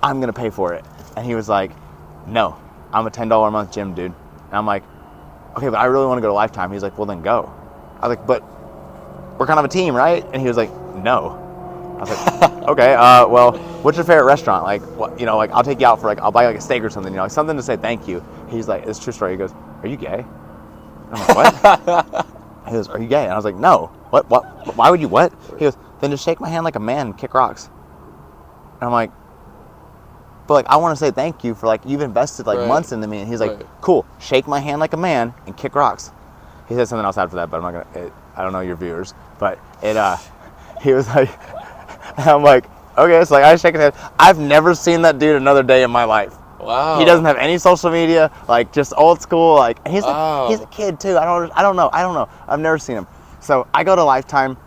I'm going to pay for it. And he was like, no, I'm a $10 a month gym, dude. And I'm like, okay, but I really want to go to Lifetime. He's like, well, then go. I was like, but we're kind of a team, right? And he was like, no. I was like, okay, well, what's your favorite restaurant? Like, what, you know, like, I'll take you out for, like, I'll buy, like, a steak or something, you know, like, something to say thank you. He's like, it's a true story. He goes, are you gay? And I'm like, what? He goes, are you gay? And I was like, no. What? Why would you what? He goes, then just shake my hand like a man and kick rocks. And I'm like, but, like, I want to say thank you for, like, you've invested, like, months into me. And he's like, cool, shake my hand like a man and kick rocks. He said something else after that, but I'm not going to, I don't know your viewers, but he was like, and I'm like, okay, so like I shake his hand. I've never seen that dude another day in my life. Wow. He doesn't have any social media, like just old school. Like he's a kid too. I don't know. I've never seen him. So I go to Lifetime,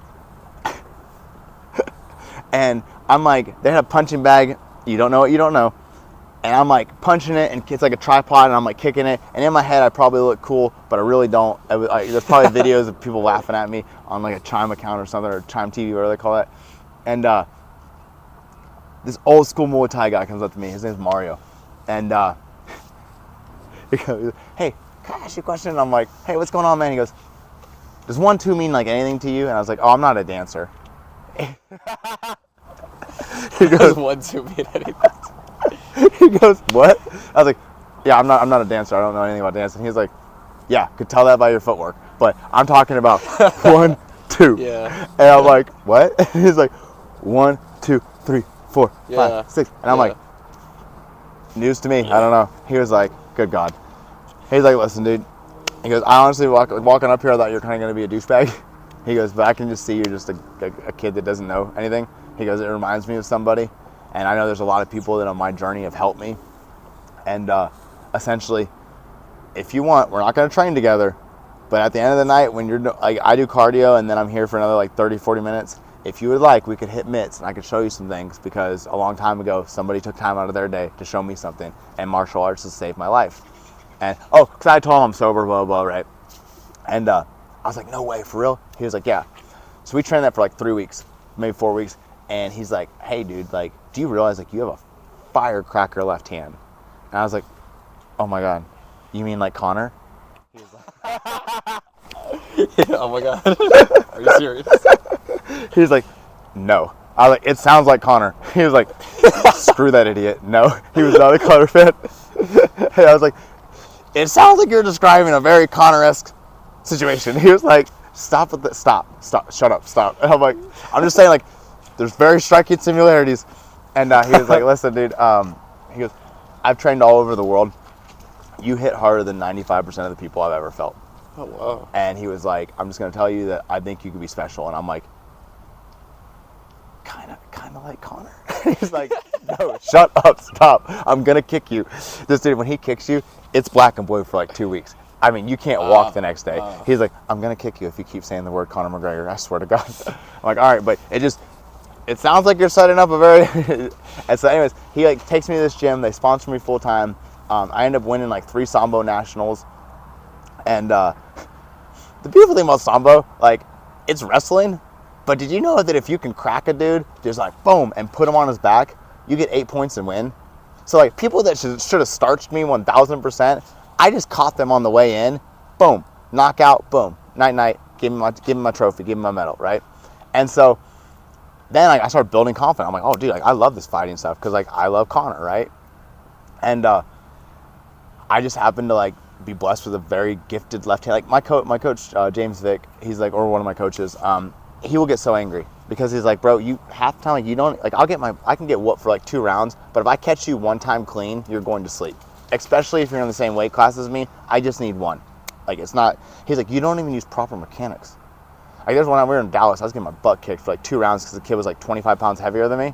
and I'm like, they had a punching bag. You don't know what you don't know. And I'm like punching it, and it's like a tripod, and I'm like kicking it. And in my head, I probably look cool, but I really don't. There's probably videos of people laughing at me on like a Chime account or something, or Chime TV, whatever they call it. And this old school Muay Thai guy comes up to me. His name's Mario. And he goes, hey, can I ask you a question? And I'm like, hey, what's going on, man? He goes, does 1-2 mean like anything to you? And I was like, oh, I'm not a dancer. He goes, 1-2 mean anything? He goes, what? I was like, yeah, I'm not a dancer. I don't know anything about dancing. He's like, yeah, could tell that by your footwork. But I'm talking about 1, 2. Yeah. And I'm like, what? And he's like, 1, 2, 3, 4, 5, 6. And I'm like, news to me. I don't know. He was like, good God. He's like, listen, dude. He goes, I honestly, walking up here, I thought you were kind of going to be a douchebag. He goes, but I can just see you're just a kid that doesn't know anything. He goes, it reminds me of somebody. And I know there's a lot of people that on my journey have helped me. And essentially, if you want, we're not going to train together. But at the end of the night, when you're like, I do cardio and then I'm here for another like 30, 40 minutes. If you would like, we could hit mitts and I could show you some things, because a long time ago, somebody took time out of their day to show me something, and martial arts has saved my life. And, because I told him I'm sober, blah, blah, blah, right? And I was like, no way, for real? He was like, yeah. So we trained that for like 3 weeks, maybe 4 weeks. And he's like, hey, dude, like, do you realize like you have a firecracker left hand? And I was like, oh my God, you mean like Connor? He was like, yeah, oh my God. Are you serious? He was like, no. I was like, it sounds like Connor. He was like, screw that idiot. No, he was not a Connor fan. And I was like, it sounds like you're describing a very Connor-esque situation. He was like, stop with that. Stop, shut up, stop. And I'm like, I'm just saying, like, there's very striking similarities. And he was like, listen, dude, he goes, I've trained all over the world. You hit harder than 95% of the people I've ever felt. Oh, wow. And he was like, I'm just going to tell you that I think you could be special. And I'm like, kind of like Connor. He's like, no, shut up, stop. I'm going to kick you. This dude, when he kicks you, it's black and blue for like 2 weeks. I mean, you can't walk the next day. He's like, I'm going to kick you if you keep saying the word Conor McGregor. I swear to God. I'm like, all right, but it sounds like you're setting up a very... And so anyways, he like takes me to this gym. They sponsor me full time. I end up winning like 3 Sambo nationals. And the beautiful thing about Sambo, like, it's wrestling. But did you know that if you can crack a dude, just like boom, and put him on his back, you get 8 points and win? So like people that should have starched me 1,000%, I just caught them on the way in, boom, knockout, boom, night, give me my trophy, give me my medal, right? And so then like I started building confidence. I'm like, oh dude, like I love this fighting stuff because like I love Connor, right? And I just happened to like be blessed with a very gifted left hand. Like my coach James Vick, he's like, or one of my coaches. He will get so angry because he's like, bro, you half the time, like you don't, like I can get whooped for like 2 rounds, but if I catch you one time clean, you're going to sleep. Especially if you're in the same weight class as me, I just need one. Like it's not, he's like, you don't even use proper mechanics. Like there's one time we were in Dallas, I was getting my butt kicked for like 2 rounds because the kid was like 25 pounds heavier than me.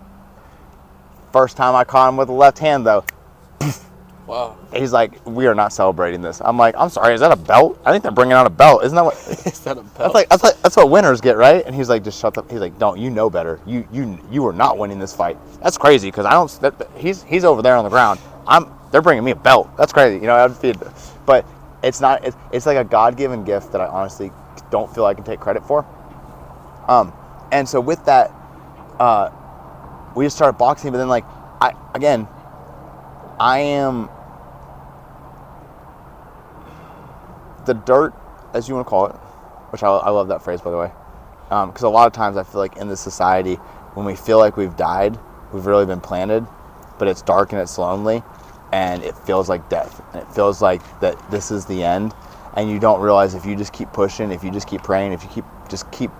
First time I caught him with the left hand though, wow. He's like, we are not celebrating this. I'm like, I'm sorry, is that a belt? I think they're bringing out a belt. Isn't that what? Is that a belt? That's what winners get, right? And he's like, just shut up. He's like, don't, you know better. You are not winning this fight. That's crazy because I don't. He's over there on the ground. They're bringing me a belt. That's crazy. You know, but it's not. It's like a God-given gift that I honestly don't feel I can take credit for. And so with that, we just started boxing. But then like I am the dirt, as you want to call it, which I love that phrase, by the way, because a lot of times I feel like in this society, when we feel like we've died, we've really been planted, but it's dark and it's lonely, and it feels like death, and it feels like that this is the end, and you don't realize if you just keep pushing, if you just keep praying, if you keep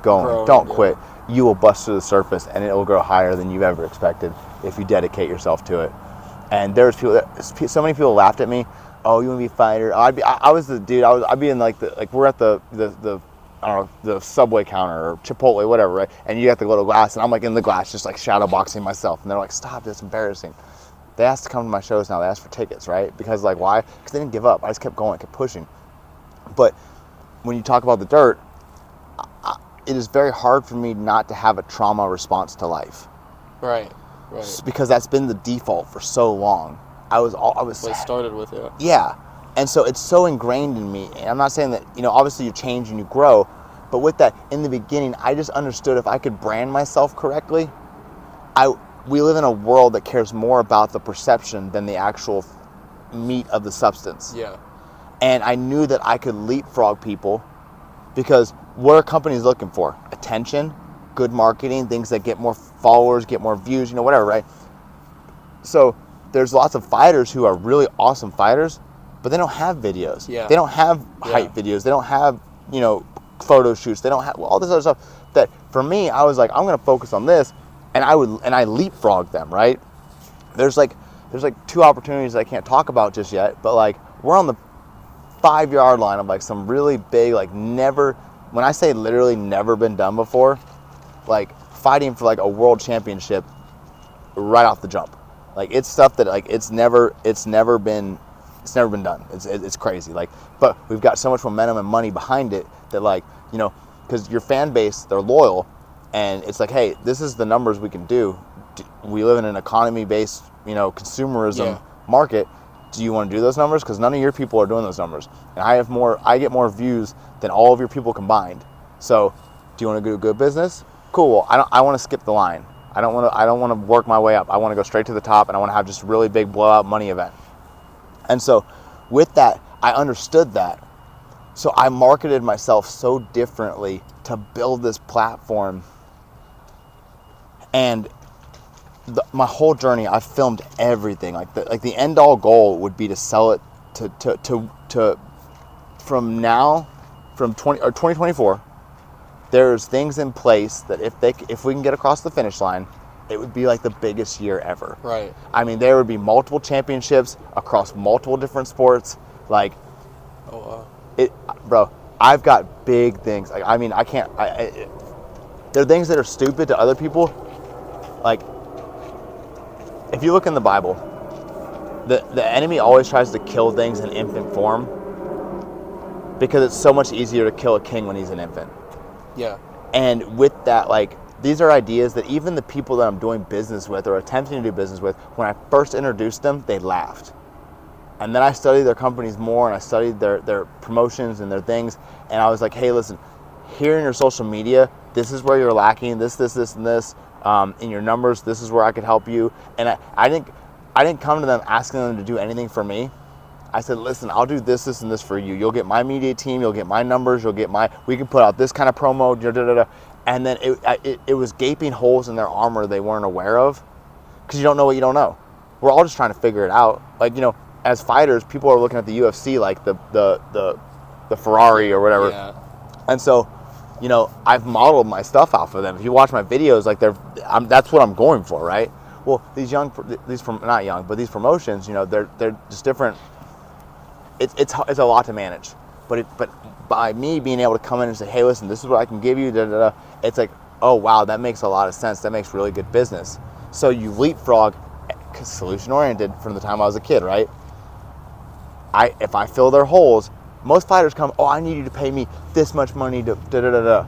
going, don't quit, you will bust to the surface, and it will grow higher than you've ever expected if you dedicate yourself to it. And there's so many people laughed at me. Oh, you want to be a fighter? I was the dude. I'd be in like we're at the I don't know, the Subway counter or Chipotle, whatever, right? And you got the little glass, and I'm like in the glass, just like shadow boxing myself. And they're like, stop, that's embarrassing. They asked to come to my shows now. They asked for tickets, right? Because like why? Because they didn't give up. I just kept going, kept pushing. But when you talk about the dirt, it is very hard for me not to have a trauma response to life. Right. Because that's been the default for so long. I was What started with it. Yeah. And so it's so ingrained in me. And I'm not saying that, you know, obviously you change and you grow, but with that, in the beginning, I just understood if I could brand myself correctly, we live in a world that cares more about the perception than the actual meat of the substance. Yeah. And I knew that I could leapfrog people because what are companies looking for? Attention, good marketing, things that get more followers, get more views, you know, whatever, right? So there's lots of fighters who are really awesome fighters, but they don't have videos. Yeah. They don't have hype videos. They don't have, you know, photo shoots. They don't have all this other stuff that for me, I was like, I'm going to focus on this. And I leapfrog them, right? There's like 2 opportunities I can't talk about just yet, but like we're on the 5-yard line of like some really big, like never, when I say literally never been done before, like fighting for like a world championship right off the jump. Like it's stuff that like it's never been done. It's crazy. Like, but we've got so much momentum and money behind it that like, you know, because your fan base, they're loyal, and it's like, hey, this is the numbers we can do. We live in an economy-based, you know, consumerism market. Do you want to do those numbers? Because none of your people are doing those numbers, and I get more views than all of your people combined. So, do you want to do good business? Cool. I want to skip the line. I don't want to work my way up. I want to go straight to the top, and I want to have just a really big blowout money event. And so, with that, I understood that. So I marketed myself so differently to build this platform. And my whole journey, I filmed everything. Like the end all goal would be to sell it to from 2024 there's things in place that if we can get across the finish line, it would be like the biggest year ever. Right. I mean, there would be multiple championships across multiple different sports. Like, Oh wow. bro, I've got big things. Like, I mean, I can't. There are things that are stupid to other people. Like, if you look in the Bible, the enemy always tries to kill things in infant form because it's so much easier to kill a king when he's an infant. Yeah. And with that, like, these are ideas that even the people that I'm doing business with or attempting to do business with, when I first introduced them, they laughed. And then I studied their companies more, and I studied their promotions and their things, and I was like, hey, listen, here in your social media, this is where you're lacking, this, and this. In your numbers, this is where I could help you. And I didn't come to them asking them to do anything for me. I said, listen, I'll do this, and this for you. You'll get my media team, you'll get my numbers, we can put out this kind of promo, da, da, da, da. And then it was gaping holes in their armor they weren't aware of, because you don't know what you don't know. We're all just trying to figure it out. Like, you know, as fighters, people are looking at the UFC like the Ferrari or whatever. Yeah. And so, you know, I've modeled my stuff out for them. If you watch my videos, like that's what I'm going for, right? Well, these promotions, you know, they're just different. It's a lot to manage, but by me being able to come in and say, hey, listen, this is what I can give you, da, da, da, it's like, oh wow, that makes a lot of sense. That makes really good business. So you leapfrog, solution oriented from the time I was a kid, right? If I fill their holes, most fighters come, oh, I need you to pay me this much money to da da da da.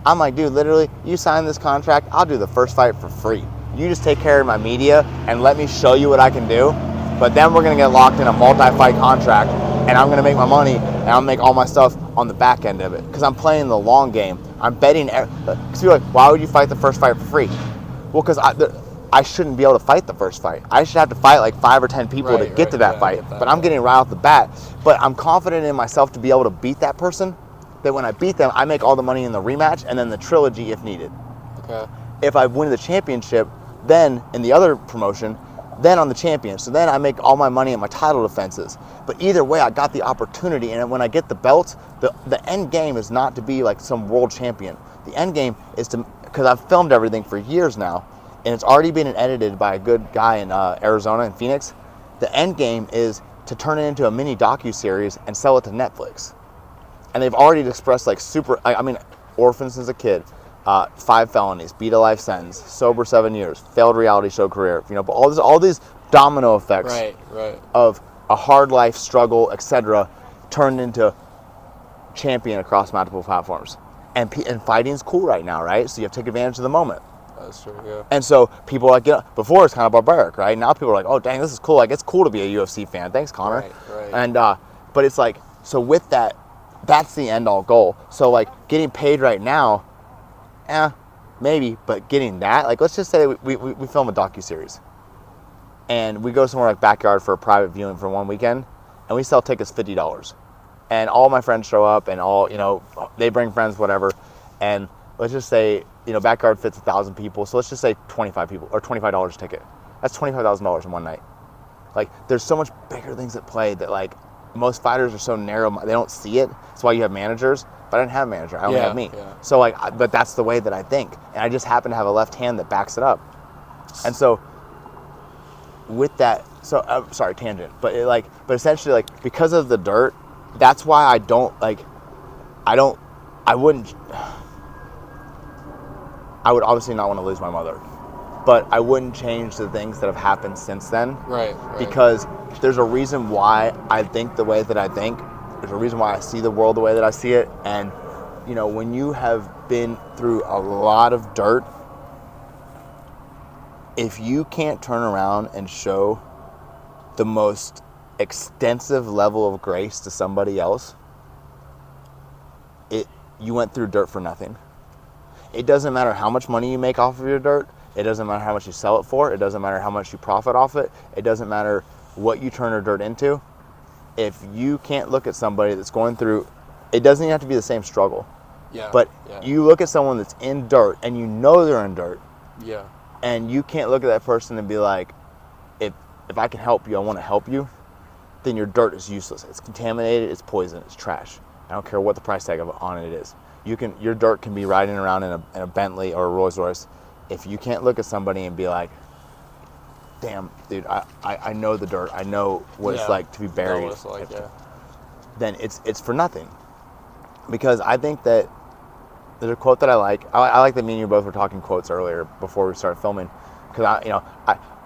I'm like, dude, literally, you sign this contract, I'll do the first fight for free. You just take care of my media and let me show you what I can do. But then we're gonna get locked in a multi-fight contract, and I'm gonna make my money, and I'll make all my stuff on the back end of it, because I'm playing the long game. I'm betting. Because you're like, why would you fight the first fight for free? Well, because I shouldn't be able to fight the first fight. I should have to fight like 5 or 10 people to get to that fight. But I'm getting right off the bat. But I'm confident in myself to be able to beat that person, that when I beat them, I make all the money in the rematch and then the trilogy if needed. Okay. If I win the championship, then in the other promotion, then on the champion. So then I make all my money in my title defenses. But either way, I got the opportunity. And when I get the belt, the end game is not to be like some world champion. The end game is to, because I've filmed everything for years now, and it's already been edited by a good guy in Arizona, in Phoenix. The end game is to turn it into a mini docu-series and sell it to Netflix. And they've already expressed like orphan since a kid, 5 felonies, beat a life sentence, sober 7 years, failed reality show career, you know, but all these domino effects right. of a hard life struggle, etc., turned into champion across multiple platforms. And fighting's cool right now, right? So you have to take advantage of the moment. That's true, yeah. And so people are like, before it's kind of barbaric, right? Now people are like, oh, dang, this is cool. Like, it's cool to be a UFC fan. Thanks, Connor. Right. And, but it's like, so with that, that's the end all goal. So like getting paid right now, maybe, but getting that, like, let's just say we film a docuseries and we go somewhere like Backyard for a private viewing for one weekend, and we sell tickets $50. And all my friends show up, and all, you know, they bring friends, whatever. And let's just say, you know, Backyard fits 1,000 people. So let's just say 25 people, or $25 a ticket. That's $25,000 in one night. Like, there's so much bigger things at play that, like, most fighters are so narrow, they don't see it. That's why you have managers. But I didn't have a manager. I only have me. Yeah. So, like, but that's the way that I think. And I just happen to have a left hand that backs it up. And so, with that, so, sorry, tangent. But but essentially, like, because of the dirt, that's why I would obviously not want to lose my mother, but I wouldn't change the things that have happened since then. Right. Because there's a reason why I think the way that I think. There's a reason why I see the world the way that I see it. And, you know, when you have been through a lot of dirt, if you can't turn around and show the most extensive level of grace to somebody else, you went through dirt for nothing. It doesn't matter how much money you make off of your dirt. It doesn't matter how much you sell it for. It doesn't matter how much you profit off it. It doesn't matter what you turn your dirt into. If you can't look at somebody that's going through, it doesn't even have to be the same struggle. Yeah. But you look at someone that's in dirt, and you know they're in dirt. Yeah. And you can't look at that person and be like, if I can help you, I want to help you. Then your dirt is useless. It's contaminated. It's poison. It's trash. I don't care what the price tag on it is. Your dirt can be riding around in a Bentley or a Rolls Royce. If you can't look at somebody and be like, damn, dude, I know the dirt. I know what it's like to be buried. Know what it's like, yeah. Then it's for nothing. Because I think that there's a quote that I like. I like that me and you both were talking quotes earlier before we started filming. Because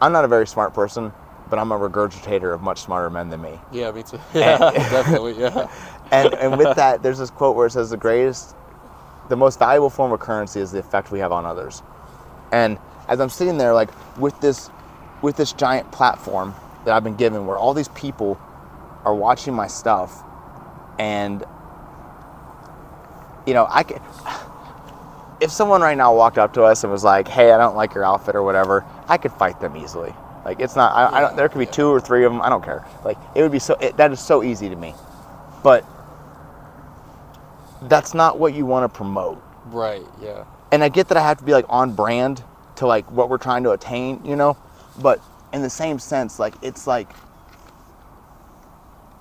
I'm not a very smart person, but I'm a regurgitator of much smarter men than me. Yeah, me too. Yeah, definitely, yeah. And with that, there's this quote where it says the most valuable form of currency is the effect we have on others. And as I'm sitting there, like with this giant platform that I've been given, where all these people are watching my stuff, and if someone right now walked up to us and was like, "Hey, I don't like your outfit" or whatever, I could fight them easily. Like it's not. I don't. There could be 2 or 3 of them. I don't care. Like it would be that is so easy to me, but that's not what you want to promote. Right. Yeah. And I get that I have to be like on brand to like what we're trying to attain, but in the same sense, like it's like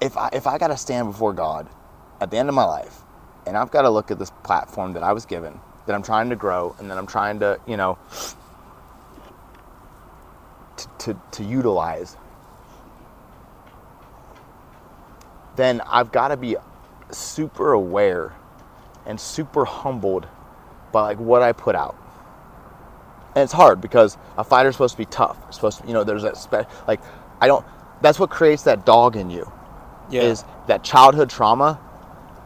if I got to stand before God at the end of my life, and I've got to look at this platform that I was given, that I'm trying to grow, and that I'm trying to, to utilize, then I've got to be super aware and super humbled by like what I put out. And it's hard because a fighter's supposed to be tough. It's supposed to, there's that that's what creates that dog in you. Yeah. Is that childhood trauma.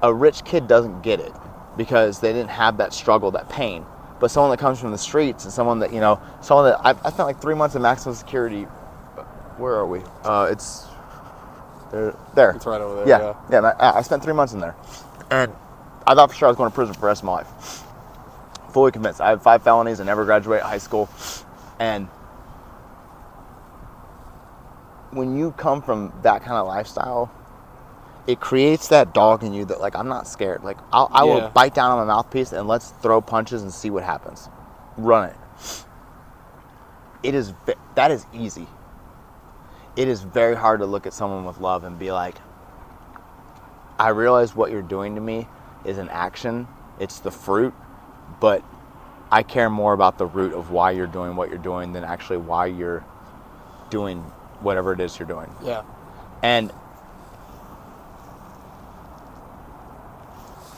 A rich kid doesn't get it because they didn't have that struggle, that pain. But someone that comes from the streets and someone that, I spent like 3 months in maximum security. Where are we? It's there. It's right over there. Yeah. I spent 3 months in there. And I thought for sure I was going to prison for the rest of my life. Fully convinced. I have 5 felonies. I never graduated high school. And when you come from that kind of lifestyle, it creates that dog in you that like, I'm not scared. Like I will bite down on my mouthpiece and let's throw punches and see what happens. Run it. That is easy. It is very hard to look at someone with love and be like, I realize what you're doing to me is an action. It's the fruit, but I care more about the root of why you're doing what you're doing than actually why you're doing whatever it is you're doing. Yeah. And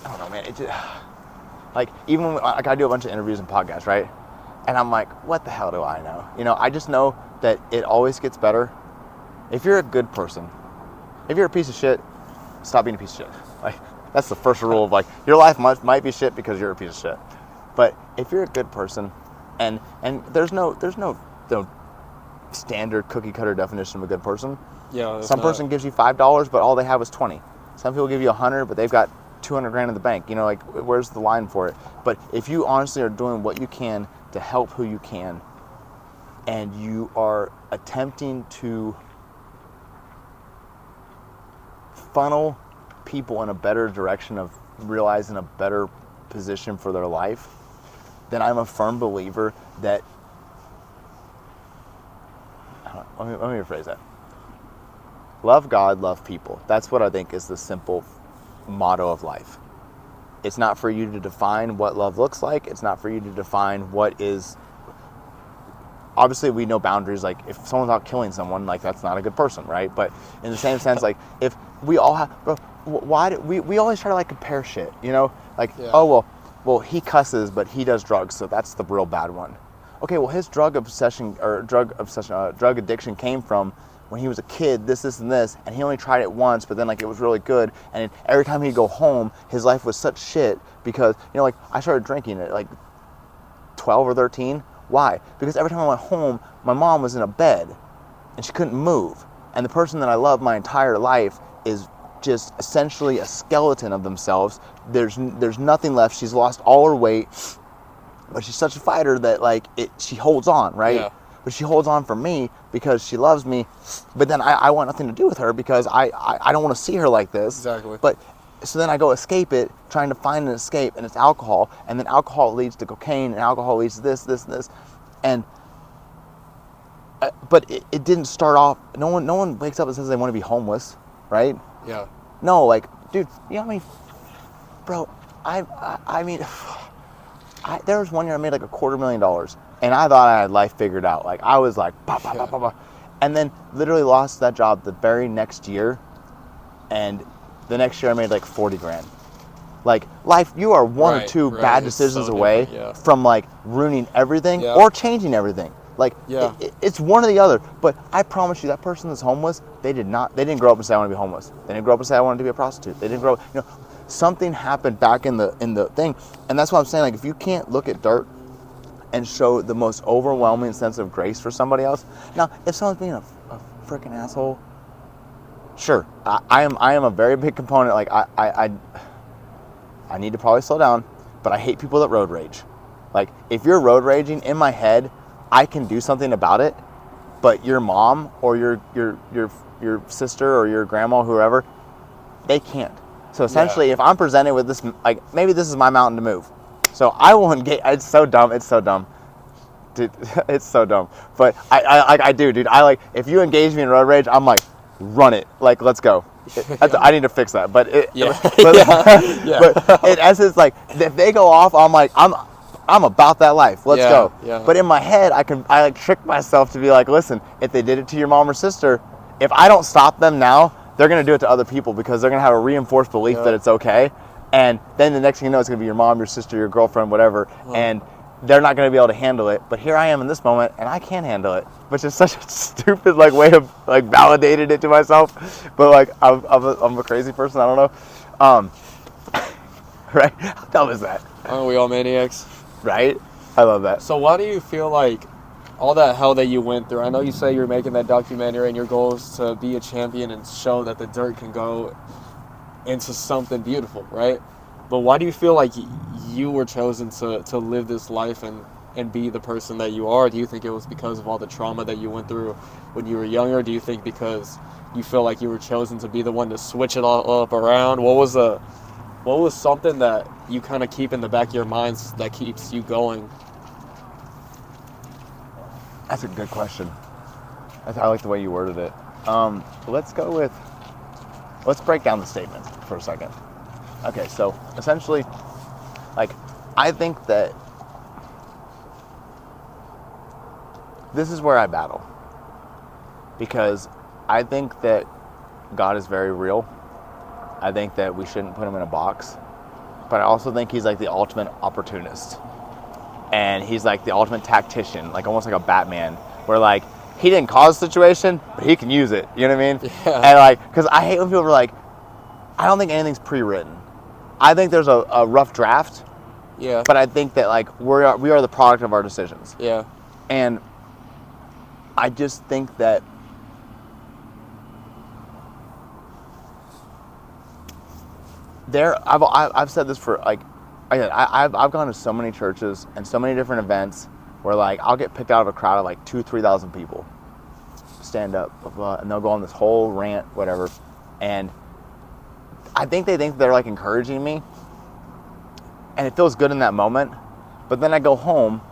I don't know, man. It's like even when I do a bunch of interviews and podcasts, right? And I'm like, what the hell do I know? I just know that it always gets better. If you're a good person, if you're a piece of shit, stop being a piece of shit. Like that's the first rule of like your life might be shit because you're a piece of shit. But if you're a good person, and there's no standard cookie cutter definition of a good person. Yeah. Some person gives you $5, but all they have is 20. Some people give you 100, but they've got 200 grand in the bank. Like where's the line for it? But if you honestly are doing what you can to help who you can, and you are attempting to funnel people in a better direction of realizing a better position for their life, then I'm a firm believer that, let me rephrase that. Love God, love people. That's what I think is the simple motto of life. It's not for you to define what love looks like. It's not for you to define what is. Obviously, we know boundaries. Like if someone's out killing someone, like that's not a good person, right? But in the same sense, like if we all have, bro, why do we always try to like compare shit? Like oh well he cusses, but he does drugs, so that's the real bad one. Okay, well his drug addiction came from when he was a kid, this, and this, and he only tried it once, but then like it was really good, and every time he'd go home, his life was such shit because, like I started drinking at like 12 or 13. Why? Because every time I went home, my mom was in a bed, and she couldn't move, and the person that I loved my entire life is just essentially a skeleton of themselves. There's nothing left. She's lost all her weight, but she's such a fighter that like she holds on, right? Yeah. But she holds on for me because she loves me. But then I want nothing to do with her because I don't want to see her like this. Exactly. But so then I go escape it, trying to find an escape, and it's alcohol. And then alcohol leads to cocaine, and alcohol leads to this. And but it didn't start off. No one wakes up and says they want to be homeless, right? Yeah. No, like, dude, you know how many bro, I mean, there was one year I made like $250,000, and I thought I had life figured out. Like I was like, bah, bah, bah, bah, bah. And then literally lost that job the very next year, and the next year I made like 40 grand. Like life, you are one or two bad decisions away from like ruining everything or changing everything. Like it's one or the other. But I promise you, that person that's homeless, they didn't grow up and say I want to be homeless. They didn't grow up and say I wanted to be a prostitute. They didn't grow up, something happened back in the thing. And that's what I'm saying. Like if you can't look at dirt and show the most overwhelming sense of grace for somebody else. Now, if someone's being a freaking asshole, sure. I am a very big component. Like I need to probably slow down, but I hate people that road rage. Like if you're road raging, in my head, I can do something about it, but your mom or your sister or your grandma or whoever, they can't. So essentially, if I'm presented with this, like maybe this is my mountain to move, so I will engage. It's so dumb. Dude, it's so dumb. But I do, dude. I like if you engage me in road rage, I'm like, run it. Like let's go. I need to fix that. But but in essence, like if they go off, I'm like I'm about that life. Let's go. Yeah. But in my head, I like trick myself to be like, listen, if they did it to your mom or sister, if I don't stop them now, they're gonna do it to other people because they're gonna have a reinforced belief that it's okay. And then the next thing you know, it's gonna be your mom, your sister, your girlfriend, whatever, and they're not gonna be able to handle it. But here I am in this moment, and I can handle it, which is such a stupid like way of like validating it to myself. But like I'm a crazy person. I don't know. Right? How dumb is that? Aren't we all maniacs? Right? I love that. So why do you feel like all that hell that you went through? I know you say you're making that documentary and your goal is to be a champion and show that the dirt can go into something beautiful, right? But why do you feel like you were chosen to live this life and be the person that you are? Do you think it was because of all the trauma that you went through when you were younger? Do you think because you feel like you were chosen to be the one to switch it all up around? What was something that you kind of keep in the back of your minds that keeps you going? That's a good question. I like the way you worded it. Let's break down the statement for a second. Okay, so essentially, like, I think that this is where I battle. Because I think that God is very real. I think that we shouldn't put him in a box. But I also think he's like the ultimate opportunist. And he's like the ultimate tactician, like almost like a Batman, where like he didn't cause the situation, but he can use it. You know what I mean? Yeah. And like, because I hate when people are like, I don't think anything's pre-written. I think there's a rough draft. Yeah. But I think that like we are the product of our decisions. Yeah. And I just think that I've said this for like, I've gone to so many churches and so many different events where like I'll get picked out of a crowd of like 2,000-3,000 people, stand up, blah, blah, and they'll go on this whole rant, whatever, and I think they think they're like encouraging me, and it feels good in that moment, but then I go home,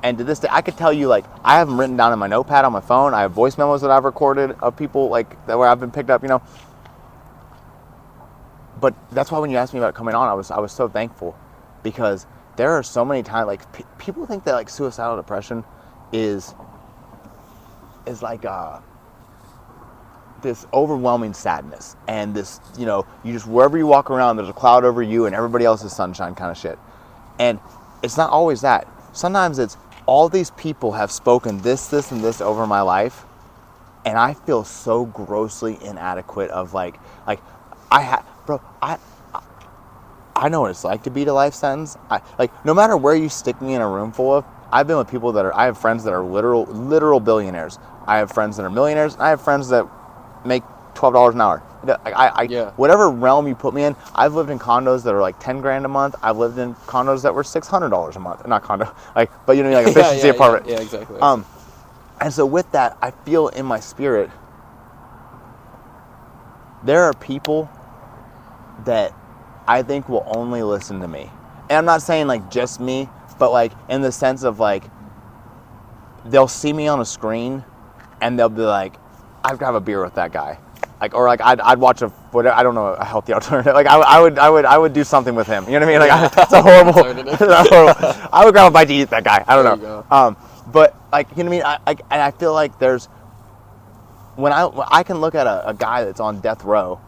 and to this day I could tell you like I have them written down in my notepad on my phone. I have voice memos that I've recorded of people like that where I've been picked up, But that's why when you asked me about coming on, I was so thankful, because there are so many times like people think that like suicidal depression is like this overwhelming sadness and this you just wherever you walk around there's a cloud over you and everybody else is sunshine kind of shit, and it's not always that. Sometimes it's all these people have spoken this and this over my life, and I feel so grossly inadequate of like Bro, I know what it's like to beat a life sentence. No matter where you stick me in a room full of, I've been with people I have friends that are literal billionaires. I have friends that are millionaires. And I have friends that make $12 an hour. Whatever realm you put me in, I've lived in condos that are like 10 grand a month. I've lived in condos that were $600 a month. Not condo, but you know, like efficiency apartment. Yeah, exactly. And so with that, I feel in my spirit, there are people that I think will only listen to me. And I'm not saying like just me, but like in the sense of like they'll see me on a screen and they'll be like, I've got to have a beer with that guy. Like, or like I'd watch I don't know, a healthy alternative. Like I would do something with him. You know what I mean? Like it's a horrible. I would grab a bite to eat that guy. I don't know. But like, you know what I mean? I feel like there's when I can look at a guy that's on death row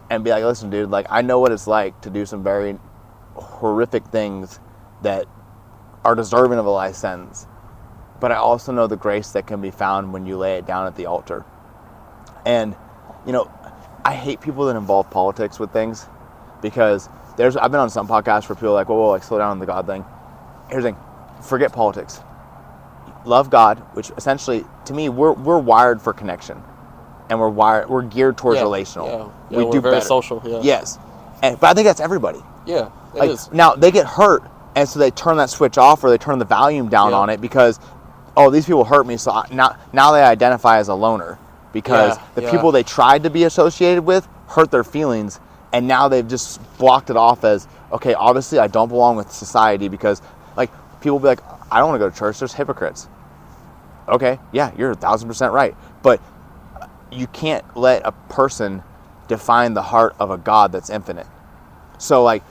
and be like, listen, dude, like I know what it's like to do some very horrific things that are deserving of a life sentence, but I also know the grace that can be found when you lay it down at the altar. And you know, I hate people that involve politics with things, because I've been on some podcasts where people are like, whoa, like slow down on the God thing. Here's the thing, forget politics. Love God, which essentially, to me, we're wired for connection, and we're geared towards relational. Yeah, we do very better. Social. Yeah. Yes, but I think that's everybody. Yeah, it is. Now they get hurt, and so they turn that switch off, or they turn the volume down on it because, oh, these people hurt me, so now they identify as a loner. Because the people they tried to be associated with hurt their feelings, and now they've just blocked it off as, okay, obviously I don't belong with society, because like people will be like, I don't want to go to church, there's hypocrites. Okay, yeah, you're 1,000% right, but you can't let a person define the heart of a God that's infinite. So like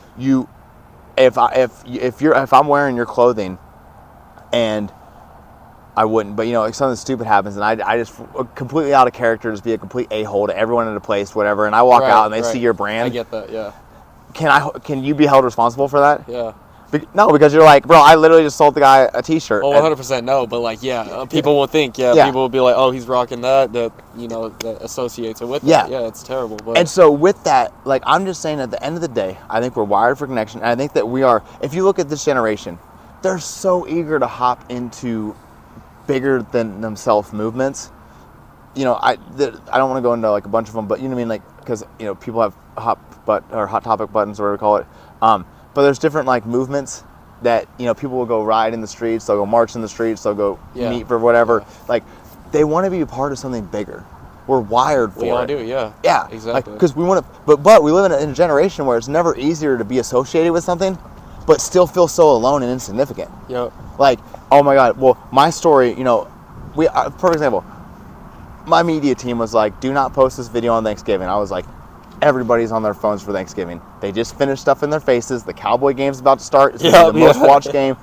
if I'm wearing your clothing, and I wouldn't, but you know, like something stupid happens, and I just completely out of character, just be a complete a-hole to everyone in the place, whatever, and I walk out and they see your brand. I get that, yeah. Can you be held responsible for that? Yeah. No, because you're like, bro, I literally just sold the guy a T-shirt. Oh, 100% no, but like, people will think, people will be like, oh, he's rocking that you know, that associates it with it. Yeah, it's terrible. But. And so with that, like, I'm just saying, at the end of the day, I think we're wired for connection, and I think that we are. If you look at this generation, they're so eager to hop into bigger than themselves movements. You know, I don't want to go into like a bunch of them, but you know what I mean, like, because you know, people have hot topic buttons, or whatever we call it. But there's different like movements that, you know, people will go ride in the streets, they'll go march in the streets, they'll go meet for whatever. Like, they want to be a part of something bigger. We're wired for it. We all do, yeah. Yeah, exactly. Because we want to, but we live in a generation where it's never easier to be associated with something, but still feel so alone and insignificant. Yep. Like, oh my God, well, my story, you know, for example, my media team was like, do not post this video on Thanksgiving. I was like, everybody's on their phones for Thanksgiving. They just finished stuff in their faces. The Cowboy game's about to start. It's the most watched game.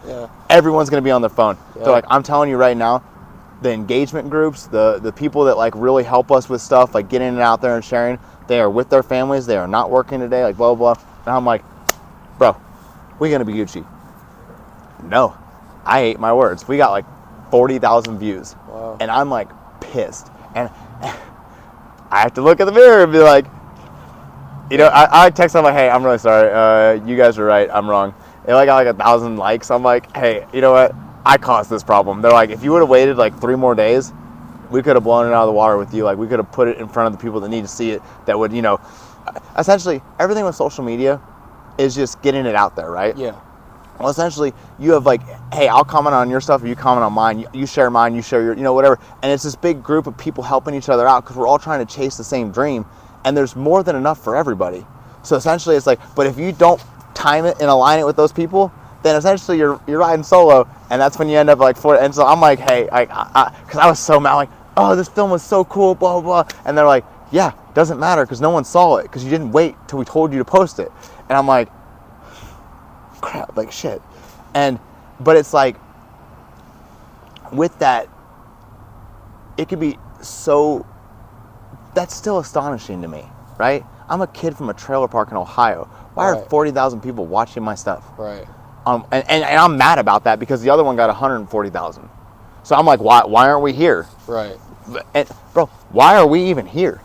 Everyone's going to be on their phone. They're like, I'm telling you right now, the engagement groups, the people that like really help us with stuff, like getting it out there and sharing, they are with their families. They are not working today, like blah, blah, blah. And I'm like, bro, we're going to be Gucci. No, I ate my words. We got like 40,000 views. Wow. And I'm like pissed. And I have to look in the mirror and be like, you know, I text them like, hey, I'm really sorry. You guys are right. I'm wrong. And I got like 1,000 likes. I'm like, hey, you know what? I caused this problem. They're like, if you would have waited like 3 more days, we could have blown it out of the water with you. Like, we could have put it in front of the people that need to see it. That would, you know, essentially everything with social media is just getting it out there, right? Yeah. Well, essentially, you have like, hey, I'll comment on your stuff, or you comment on mine. You share mine, you share your, you know, whatever. And it's this big group of people helping each other out, because we're all trying to chase the same dream. And there's more than enough for everybody. So essentially, it's like, but if you don't time it and align it with those people, then essentially you're riding solo, and that's when you end up like and so I'm like, hey, because I was so mad, like, oh, this film was so cool, blah blah blah, and they're like, yeah, doesn't matter because no one saw it because you didn't wait till we told you to post it, and I'm like, crap, like shit, but it's like, with that, it could be so. That's still astonishing to me, right? I'm a kid from a trailer park in Ohio. Why are 40,000 people watching my stuff? Right. And I'm mad about that because the other one got 140,000. So I'm like, why aren't we here? Right. And bro, why are we even here?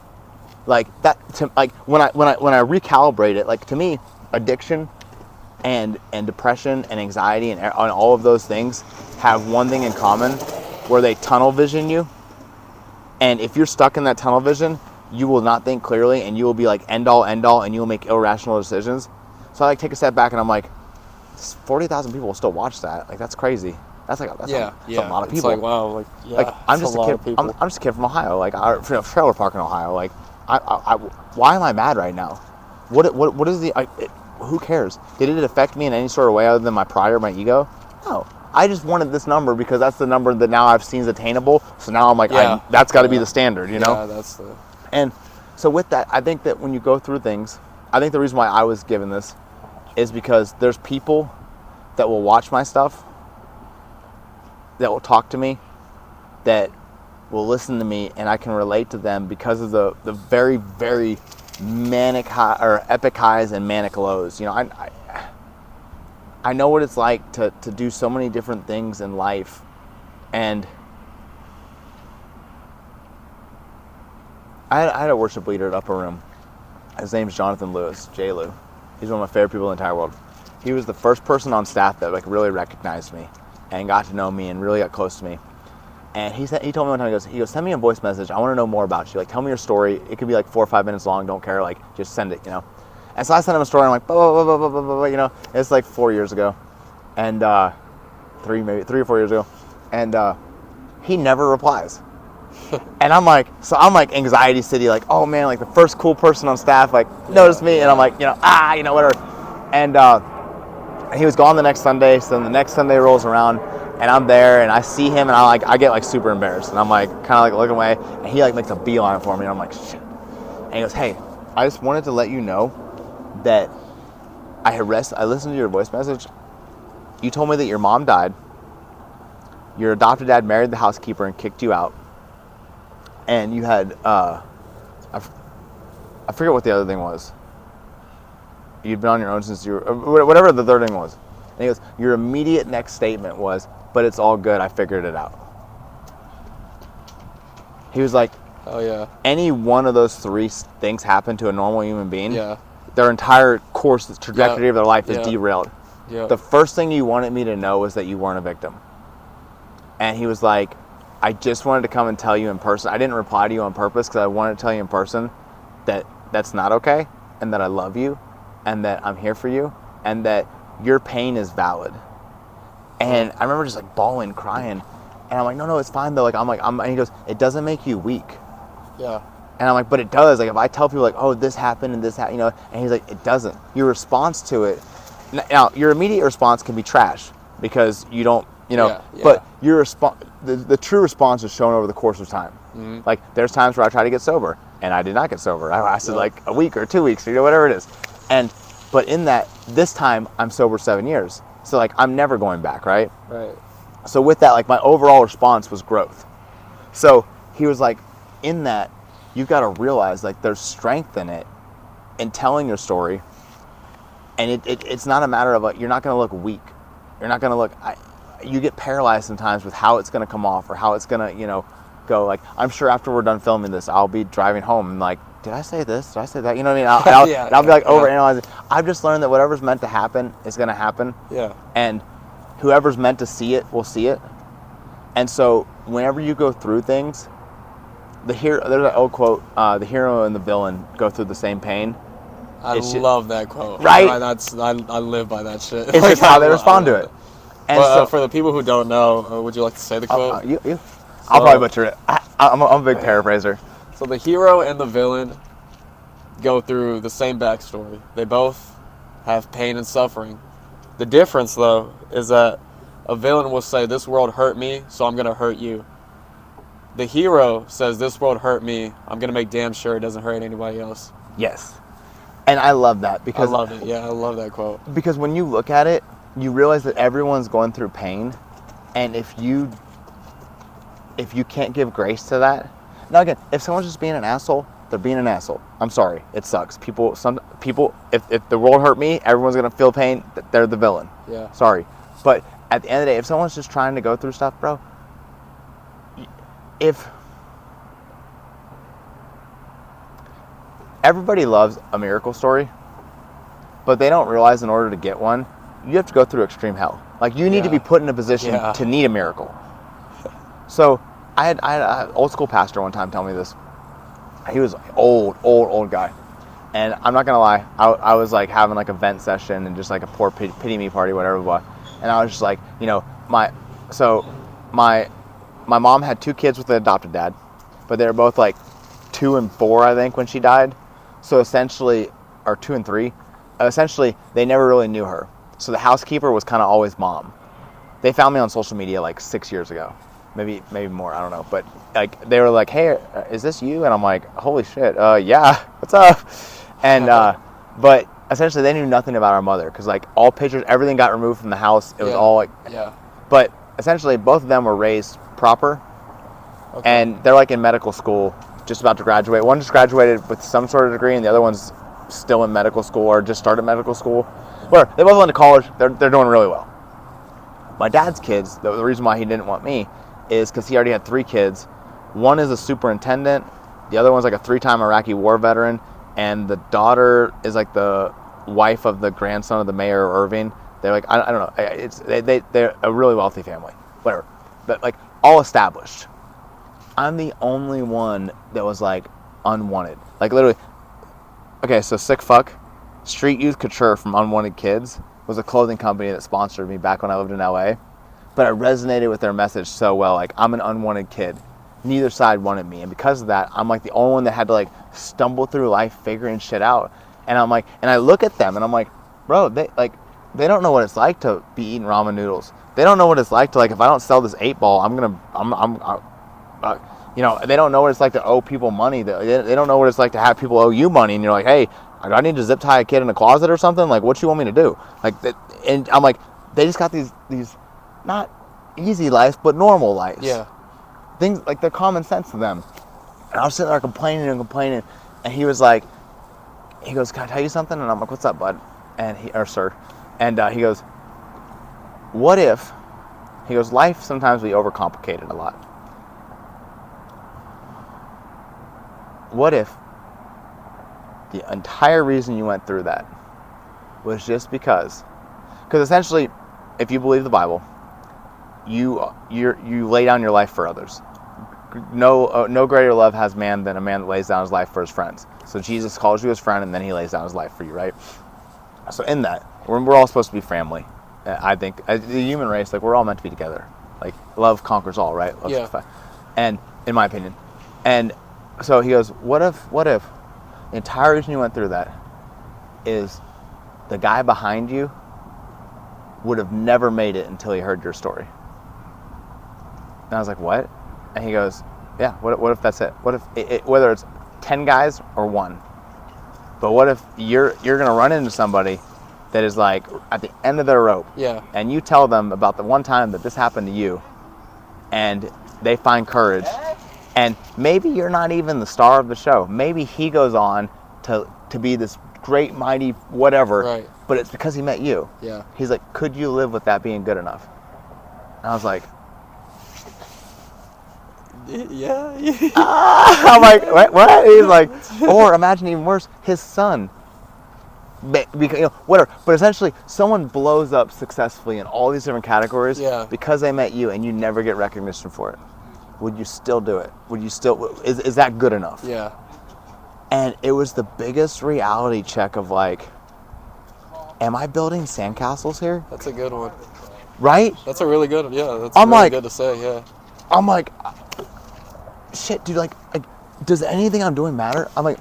Like that. Like when I recalibrate it, like to me, addiction and depression and anxiety and all of those things have one thing in common, where they tunnel vision you. And if you're stuck in that tunnel vision, you will not think clearly, and you will be like end all, and you will make irrational decisions. So I like take a step back, and I'm like, 40,000 people will still watch that. Like, that's crazy. That's a lot of people. It's like, wow, like, yeah, like I'm just a kid. I'm just a kid from Ohio. Like, trailer park in Ohio. Like, why am I mad right now? What is the? Who cares? Did it affect me in any sort of way other than my pride or my ego? No. I just wanted this number because that's the number that now I've seen is attainable. So now I'm like, that's got to be the standard, you know? Yeah, that's the... And So with that, I think that when you go through things, I think the reason why I was given this is because there's people that will watch my stuff, that will talk to me, that will listen to me, and I can relate to them because of the very, very manic high, or epic highs and manic lows. You know, I know what it's like to do so many different things in life, and I had a worship leader at Upper Room. His name's Jonathan Lewis, J. Lou. He's one of my favorite people in the entire world. He was the first person on staff that like really recognized me and got to know me and really got close to me. And he told me one time, he goes, send me a voice message. I want to know more about you. Like, tell me your story. It could be like 4 or 5 minutes long. Don't care. Like, just send it, you know. And so I sent him a story. And I'm like, blah, blah, blah, blah, blah, blah, blah, you know. It's like 4 years ago, and 3 or 4 years ago, and he never replies. And I'm like anxiety city, like, oh man, like the first cool person on staff like noticed me, and I'm like, you know, whatever. And he was gone the next Sunday. So then the next Sunday rolls around, and I'm there, and I see him, and I get like super embarrassed, and I'm like kind of like looking away, and he like makes a beeline for me, and I'm like, shit. And he goes, hey, I just wanted to let you know that I listened to your voice message. You told me that your mom died. Your adopted dad married the housekeeper and kicked you out. And you had, I forget what the other thing was. You'd been on your own since you were, whatever the third thing was. And he goes, your immediate next statement was, but it's all good, I figured it out. He was like, oh yeah, any one of those three things happen to a normal human being, yeah, their entire course, the trajectory of their life is derailed. Yeah. The first thing you wanted me to know was that you weren't a victim. And he was like, I just wanted to come and tell you in person. I didn't reply to you on purpose because I wanted to tell you in person that that's not okay, and that I love you, and that I'm here for you, and that your pain is valid. And I remember just like bawling, crying, and I'm like, no, it's fine though. Like and he goes, it doesn't make you weak. Yeah. And I'm like, but it does. Like if I tell people like, oh, this happened and this happened, you know, and he's like, it doesn't. Your response to it, now your immediate response can be trash because you don't, you know, but your response, the true response is shown over the course of time. Mm-hmm. Like there's times where I try to get sober and I did not get sober. I lasted like a week or 2 weeks or, you know, whatever it is. But in that, this time I'm sober 7 years. So like I'm never going back, right? Right. So with that, like my overall response was growth. So he was like, in that, you've got to realize like there's strength in it, in telling your story. And it's not a matter of like, you're not going to look weak. You're not going to look, you get paralyzed sometimes with how it's going to come off or how it's going to, you know, go. Like, I'm sure after we're done filming this, I'll be driving home and like, did I say this? Did I say that? You know what I mean? I'll be like overanalyzing. I've just learned that whatever's meant to happen is going to happen. Yeah. And whoever's meant to see it will see it. And so whenever you go through things, there's an old quote, the hero and the villain go through the same pain. I love that quote. Right? I live by that shit. It's just how they respond to it. And so, for the people who don't know, would you like to say the quote? I'll probably butcher it. I'm a big paraphraser. So the hero and the villain go through the same backstory. They both have pain and suffering. The difference, though, is that a villain will say, this world hurt me, so I'm going to hurt you. The hero says, this world hurt me, I'm going to make damn sure it doesn't hurt anybody else. Yes. And I love that because... I love it. Yeah, I love that quote. Because when you look at it, you realize that everyone's going through pain. And if you can't give grace to that... Now again, if someone's just being an asshole, they're being an asshole. I'm sorry. It sucks. Some people, if the world hurt me, everyone's going to feel pain. They're the villain. Yeah. Sorry. But at the end of the day, if someone's just trying to go through stuff, bro, if everybody loves a miracle story, but they don't realize in order to get one, you have to go through extreme hell. Like you need to be put in a position to need a miracle. So I had an old school pastor one time tell me this. He was old guy. And I'm not going to lie, I was like having like a vent session and just like a poor pity me party, whatever it was. And I was just like, you know, my mom had 2 kids with an adopted dad, but they were both like 2 and 4, I think, when she died. So essentially, or 2 and 3, essentially they never really knew her. So the housekeeper was kind of always mom. They found me on social media like 6 years ago. maybe more, I don't know, but like they were like, hey, is this you? And I'm like, holy shit, yeah, what's up? And but essentially they knew nothing about our mother, because like all pictures, everything got removed from the house. It was all like, but essentially both of them were raised proper. Okay. And they're like in medical school, just about to graduate. One just graduated with some sort of degree, and the other one's still in medical school or just started medical school. Whatever, they both went to college. They're doing really well. My dad's kids, the reason why he didn't want me is because he already had 3 kids. One is a superintendent. The other one's like a 3-time Iraqi war veteran. And the daughter is like the wife of the grandson of the mayor of Irving. They're like, I don't know. They're a really wealthy family. Whatever. But like all established. I'm the only one that was like unwanted. Like literally, okay, so sick fuck. Street Youth Couture from Unwanted Kids was a clothing company that sponsored me back when I lived in LA. But I resonated with their message so well. Like, I'm an unwanted kid. Neither side wanted me. And because of that, I'm like the only one that had to like stumble through life figuring shit out. And I'm like, and I look at them and I'm like, bro, they don't know what it's like to be eating ramen noodles. They don't know what it's like to like, if I don't sell this 8-ball, you know, they don't know what it's like to owe people money. They don't know what it's like to have people owe you money. And you're like, hey, do I need to zip tie a kid in a closet or something? Like, what you want me to do? Like, and I'm like, they just got these not easy lives, but normal lives. Yeah. Things like they're common sense to them. And I was sitting there complaining, and he was like, he goes, can I tell you something? And I'm like, what's up, bud? And sir. And he goes, what if? He goes, life sometimes we overcomplicate it a lot. What if the entire reason you went through that was just because essentially, if you believe the Bible, you lay down your life for others. No greater love has man than a man that lays down his life for his friends. So Jesus calls you his friend, and then he lays down his life for you, right? So in that, we're all supposed to be family. I think the human race, like we're all meant to be together. Like love conquers all, right? And in my opinion, and so he goes, what if the entire reason you went through that is the guy behind you would have never made it until he heard your story? And I was like, what? And he goes, yeah, what if that's it? What if whether it's 10 guys or 1, but what if you're gonna run into somebody that is like at the end of their rope, and you tell them about the one time that this happened to you, and they find courage, and maybe you're not even the star of the show. Maybe he goes on to be this great, mighty whatever, right, but it's because he met you. Yeah. He's like, could you live with that being good enough? And I was like, yeah. I'm like, what? He's like, or imagine even worse, his son. Whatever. But essentially, someone blows up successfully in all these different categories because they met you, and you never get recognition for it. Would you still do it? Would you still? Is that good enough? Yeah. And it was the biggest reality check of like, am I building sandcastles here? That's a good one. Right? That's a really good one. Yeah, that's really good to say. Yeah. I'm like, shit, dude. Like, does anything I'm doing matter? I'm like,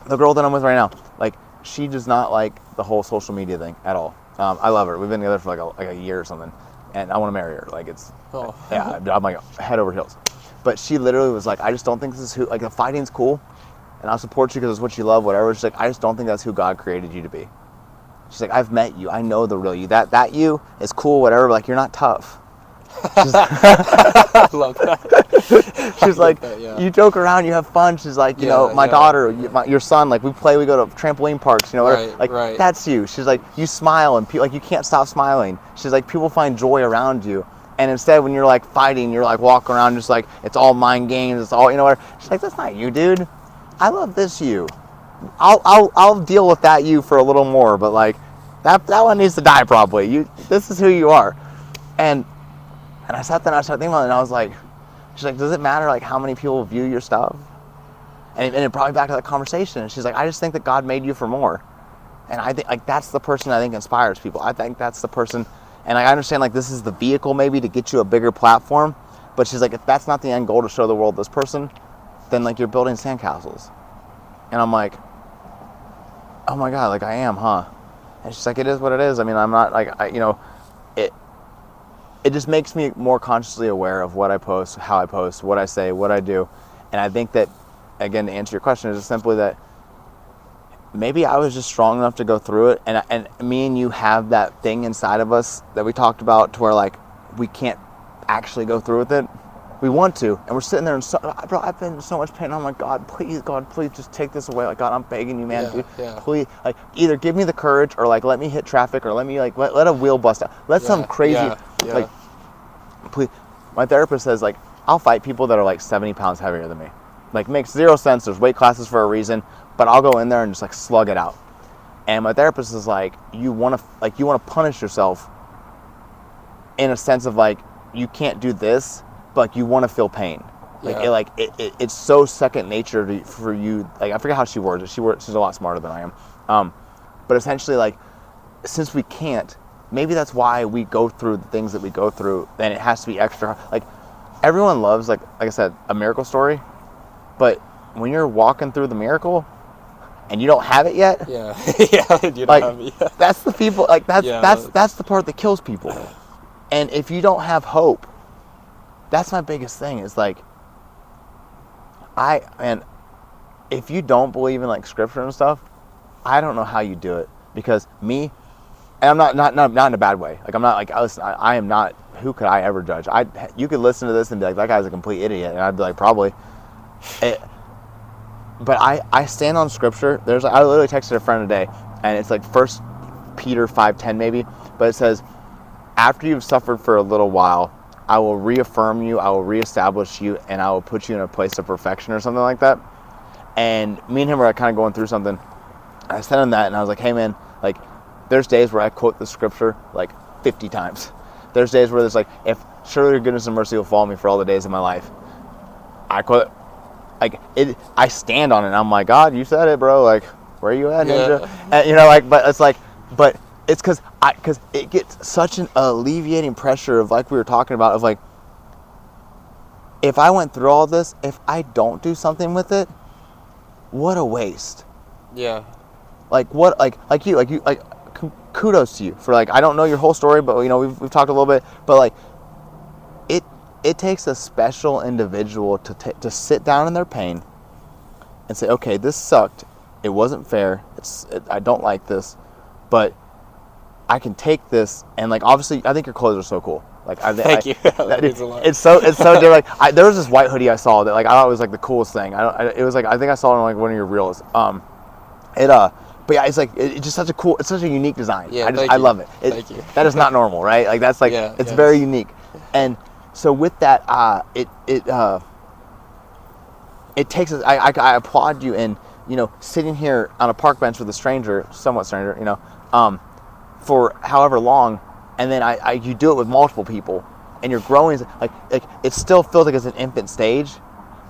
the girl that I'm with right now, like, she does not like the whole social media thing at all. I love her. We've been together for like a year or something, and I want to marry her. Like, it's, yeah, I'm like head over heels. But she literally was like, I just don't think this is who, like, the fighting's cool, and I'll support you because it's what you love, whatever. She's like, I just don't think that's who God created you to be. She's like, I've met you. I know the real you. That you is cool, whatever, but like, you're not tough. I love that. She's like, you joke around, you have fun. She's like, you know, my daughter, your son, like, we go to trampoline parks, you know, right. That's you. She's like, you smile, and like, you can't stop smiling. She's like, people find joy around you. And instead, when you're like fighting, you're like walking around just like, it's all mind games, it's all, you know, whatever. She's like, that's not you, dude. I love this you. I'll deal with that you for a little more, but like, that one needs to die probably. This is who you are. And I sat there and I started thinking about it, and I was like, she's like, does it matter like how many people view your stuff? And it brought me back to that conversation. And she's like, I just think that God made you for more. And I think like that's the person I think inspires people. I think that's the person. And I understand like this is the vehicle maybe to get you a bigger platform. But she's like, if that's not the end goal to show the world this person, then like you're building sandcastles. And I'm like, oh my God, like I am, huh? And she's like, it is what it is. I mean, I'm not like, it just makes me more consciously aware of what I post, how I post, what I say, what I do. And I think that, again, to answer your question, is just simply that maybe I was just strong enough to go through it. And me and you have that thing inside of us that we talked about to where, like, we can't actually go through with it. We want to, and we're sitting there and bro, I've been in so much pain. I'm like, God, please just take this away. Like, God, I'm begging you, man, dude, please, like, either give me the courage or like let me hit traffic or let me like let a wheel bust out. Let some crazy, like, please. My therapist says, like, I'll fight people that are like 70 pounds heavier than me. Like, makes zero sense. There's weight classes for a reason, but I'll go in there and just like slug it out. And my therapist is like, you want to punish yourself in a sense of like, you can't do this, but you want to feel pain. Like, it's so second nature for you. Like, I forget how she words it. She's a lot smarter than I am. But essentially, like, since we can't, maybe that's why we go through the things that we go through, and it has to be extra. Like, everyone loves, like I said, a miracle story, but when you're walking through the miracle and you don't have it yet, you don't like, have it yet. That's the people. Like, that's the part that kills people. And if you don't have hope, that's my biggest thing. Is like, if you don't believe in like scripture and stuff, I don't know how you do it. Because me, and I'm not in a bad way. Like, I'm not like, I am not. Who could I ever judge? You could listen to this and be like, that guy's a complete idiot, and I'd be like, probably. But I stand on scripture. I literally texted a friend today, and it's like 1 Peter 5:10 maybe, but it says, after you've suffered for a little while, I will reaffirm you, I will reestablish you, and I will put you in a place of perfection, or something like that. And me and him were kind of going through something. I sent him that, and I was like, hey man, like, there's days where I quote the scripture like 50 times. There's days where there's like, if surely your goodness and mercy will follow me for all the days of my life. I quote, like, it. I stand on it, and I'm like, God, you said it, bro. Like, where are you at, ninja? And, you know, like, but it's because it gets such an alleviating pressure of, like we were talking about, of like, if I went through all this, if I don't do something with it, what a waste. Yeah. Like, what, like kudos to you for, like, I don't know your whole story, but, you know, we've talked a little bit, but like, it takes a special individual to sit down in their pain and say, okay, this sucked. It wasn't fair. I don't like this, but I can take this. And, like, obviously, I think your clothes are so cool. Like, Thank you. That means a lot. It's so different. Like, there was this white hoodie I saw that, like, I thought it was like the coolest thing. It was like, I think I saw it on like one of your reels. But yeah, it's like, it's just such a unique design. Yeah, I love it. Thank you. That is not normal, right? Like, that's like, it's very unique. And so with that, it takes us. I applaud you in, you know, sitting here on a park bench with a stranger, somewhat stranger, you know, for however long, and then you do it with multiple people, and you're growing. Like it still feels like it's an infant stage,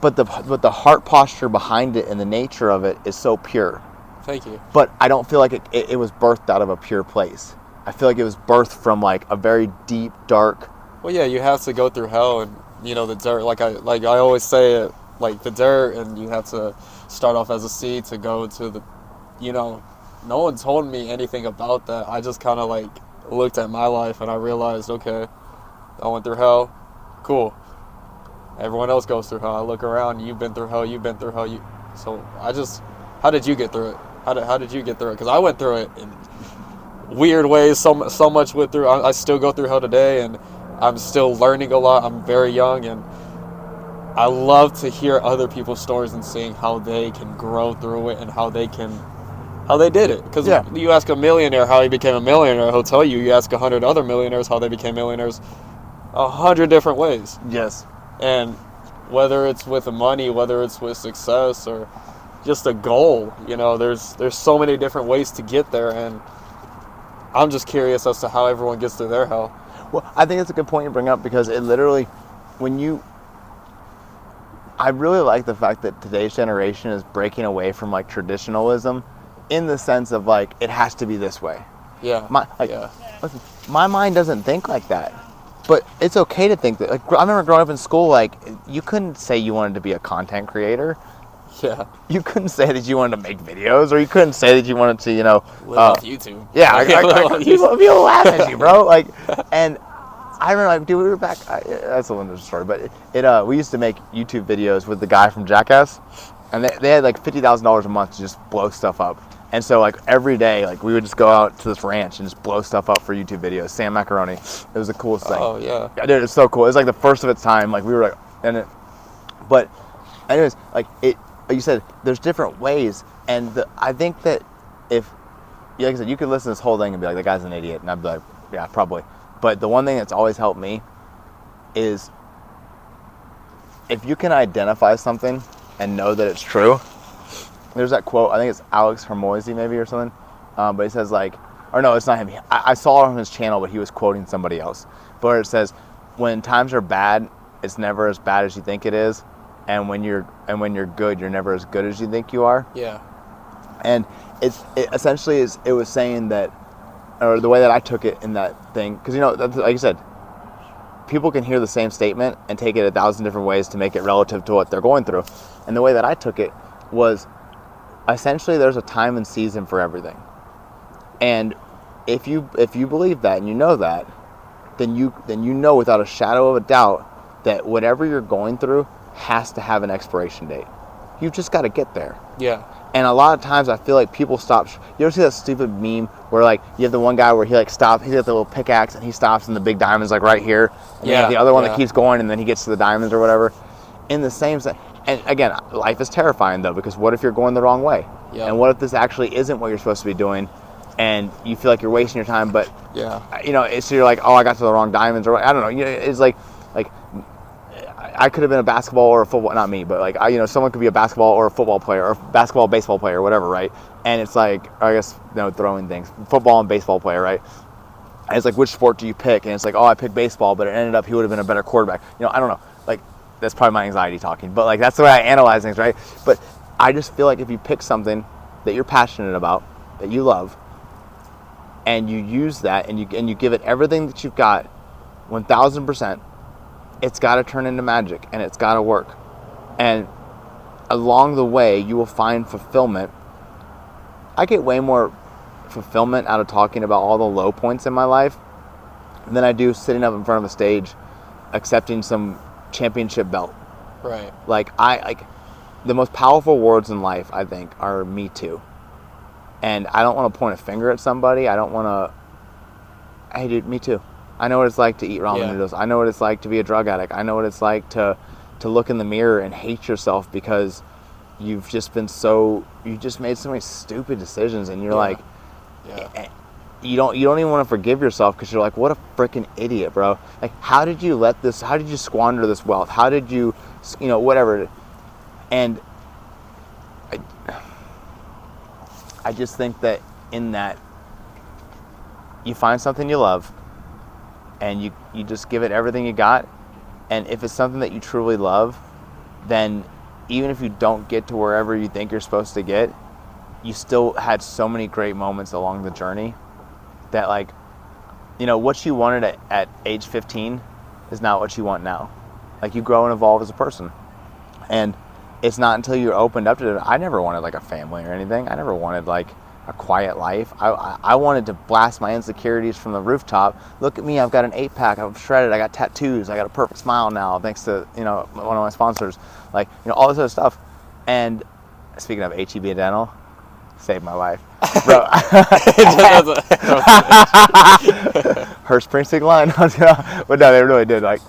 but the heart posture behind it and the nature of it is so pure. Thank you. But I don't feel like it was birthed out of a pure place. I feel like it was birthed from like a very deep, dark. Well, yeah, you have to go through hell, and, you know, the dirt. Like I always say it, like the dirt, and you have to start off as a seed to go to the, you know, no one told me anything about that. I just kind of like looked at my life and I realized, okay, I went through hell, cool. Everyone else goes through hell. I look around, you've been through hell, so how did you get through it? How did you get through it? Because I went through it in weird ways. So much went through. I still go through hell today, and I'm still learning a lot. I'm very young, and I love to hear other people's stories and seeing how they can grow through it and how they did it. Because you ask a millionaire how he became a millionaire, he'll tell you. You ask 100 other millionaires how they became millionaires, 100 different ways. Yes. And whether it's with money, whether it's with success, or just a goal, you know, there's so many different ways to get there, and I'm just curious as to how everyone gets through their hell. Well, I think it's a good point you bring up, because it literally, I really like the fact that today's generation is breaking away from like traditionalism, in the sense of like, it has to be this way. Yeah. Listen, my mind doesn't think like that, but it's okay to think that. Like, I remember growing up in school, like, you couldn't say you wanted to be a content creator. Yeah. You couldn't say that you wanted to make videos, or you couldn't say that you wanted to, you know, live off YouTube. Yeah, people laugh at you, bro. Like, and I remember, like, dude, we were back. That's a little story, but we used to make YouTube videos with the guy from Jackass, and they had like $50,000 a month to just blow stuff up. And so, like, every day, like, we would just go out to this ranch and just blow stuff up for YouTube videos. Sam Macaroni, it was the coolest thing. Oh yeah. Yeah, dude, it's so cool. It was like the first of its time. Like, we were like, but anyways, like you said, there's different ways, and I think that if, like I said, you could listen to this whole thing and be like, the guy's an idiot, and I'd be like, yeah, probably. But the one thing that's always helped me is if you can identify something and know that it's true. There's that quote, I think it's Alex Hermosi maybe or something, but he says like, or no, it's not him. I saw it on his channel, but he was quoting somebody else. But it says, when times are bad, it's never as bad as you think it is, and when you're good, you're never as good as you think you are. Yeah. And it essentially it was saying that, or the way that I took it in that thing, because like you said, people can hear the same statement and take it 1,000 different ways to make it relative to what they're going through. And the way that I took it was, essentially, there's a time and season for everything. And if you believe that and you know that, then you know without a shadow of a doubt that whatever you're going through has to have an expiration date. You've just got to get there. Yeah. And a lot of times I feel like people stop. You ever see that stupid meme where, like, you have the one guy where he like stops, he's got the little pickaxe and he stops and the big diamond's like right here. And then you have the other one that keeps going and then he gets to the diamonds or whatever. In the same sense. And again, life is terrifying though, because what if you're going the wrong way? Yep. And what if this actually isn't what you're supposed to be doing, and you feel like you're wasting your time? But so you're like, oh, I got to the wrong diamonds, or I don't know. It's like I could have been a basketball or a football, not me, but like someone could be a basketball or a football player, or basketball, baseball player, or whatever, right? And it's like, I guess throwing things, football and baseball player, right? And it's like, which sport do you pick? And it's like, oh, I picked baseball, but it ended up he would have been a better quarterback. I don't know, like. That's probably my anxiety talking, but like that's the way I analyze things, right? But I just feel like if you pick something that you're passionate about, that you love, and you use that and you give it everything that you've got, 1,000%, it's got to turn into magic and it's got to work. And along the way, you will find fulfillment. I get way more fulfillment out of talking about all the low points in my life than I do sitting up in front of a stage accepting some championship belt. Right. Like the most powerful words in life, I think, are me too. And I don't want to point a finger at somebody. I don't want to, hey dude, me too. I know what it's like to eat ramen noodles. I know what it's like to be a drug addict. I know what it's like to look in the mirror and hate yourself because you just made so many stupid decisions, and you're like, you don't even want to forgive yourself because you're like, what a freaking idiot, bro. Like, how did you squander this wealth? How did you, whatever. And I just think that in that, you find something you love and you just give it everything you got. And if it's something that you truly love, then even if you don't get to wherever you think you're supposed to get, you still had so many great moments along the journey that, like, what you wanted at age 15 is not what you want now. Like, you grow and evolve as a person. And it's not until you're opened up to it. I never wanted, like, a family or anything. I never wanted, like, a quiet life. I wanted to blast my insecurities from the rooftop. Look at me, I've got an 8-pack, I'm shredded, I got tattoos, I got a perfect smile now, thanks to, one of my sponsors. Like, all this other stuff. And speaking of HEB Dental, saved my life. Bro. Her Springsteen line. But no, they really did. Like,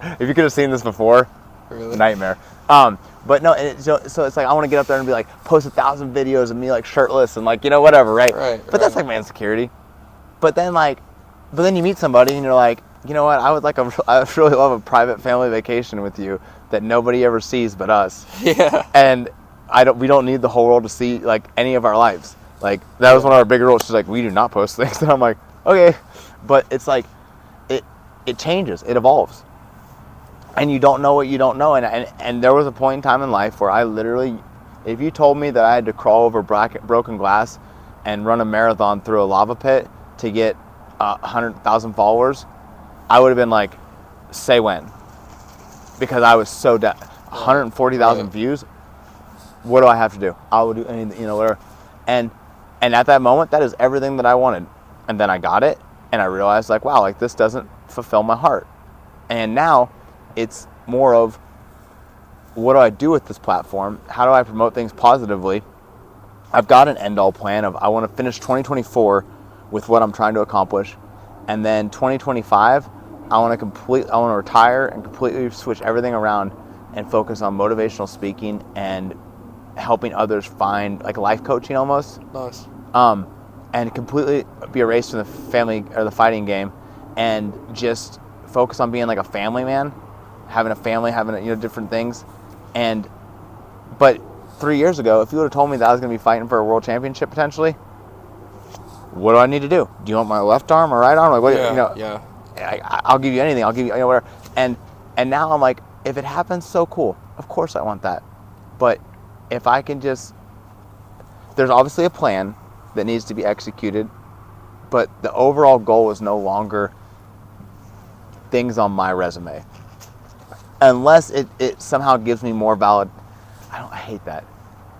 if you could have seen this before, really? Nightmare. But no, so it's like, I want to get up there and be like, post 1,000 videos of me like shirtless and like, whatever, right? But that's like my insecurity. But then you meet somebody and you're like, you know what? I really love a private family vacation with you that nobody ever sees but us. Yeah. And we don't need the whole world to see like any of our lives. Like, that was one of our bigger rules. She's like, we do not post things. And I'm like, okay. But it's like, it changes, it evolves. And you don't know what you don't know. And there was a point in time in life where I literally, if you told me that I had to crawl over broken glass and run a marathon through a lava pit to get 100,000 followers, I would have been like, say when. Because I was so 140,000 views. What do I have to do? I will do anything, whatever. And at that moment, that is everything that I wanted. And then I got it, and I realized, like, wow, like, this doesn't fulfill my heart. And now it's more of, what do I do with this platform? How do I promote things positively? I've got an end-all plan of, I want to finish 2024 with what I'm trying to accomplish, and then 2025, I want to retire and completely switch everything around and focus on motivational speaking and helping others find, like, life coaching almost. Nice. And completely be erased from the family or the fighting game, and just focus on being like a family man, having a family, having, you know, different things. But 3 years ago, if you would have told me that I was going to be fighting for a world championship potentially, what do I need to do? Do you want my left arm or right arm? Like, what? Yeah. I'll give you anything. I'll give you, you know, whatever. And now I'm like, if it happens, so cool. Of course I want that. But if I can just, there's obviously a plan that needs to be executed, but the overall goal is no longer things on my resume. Unless it somehow gives me more I hate that.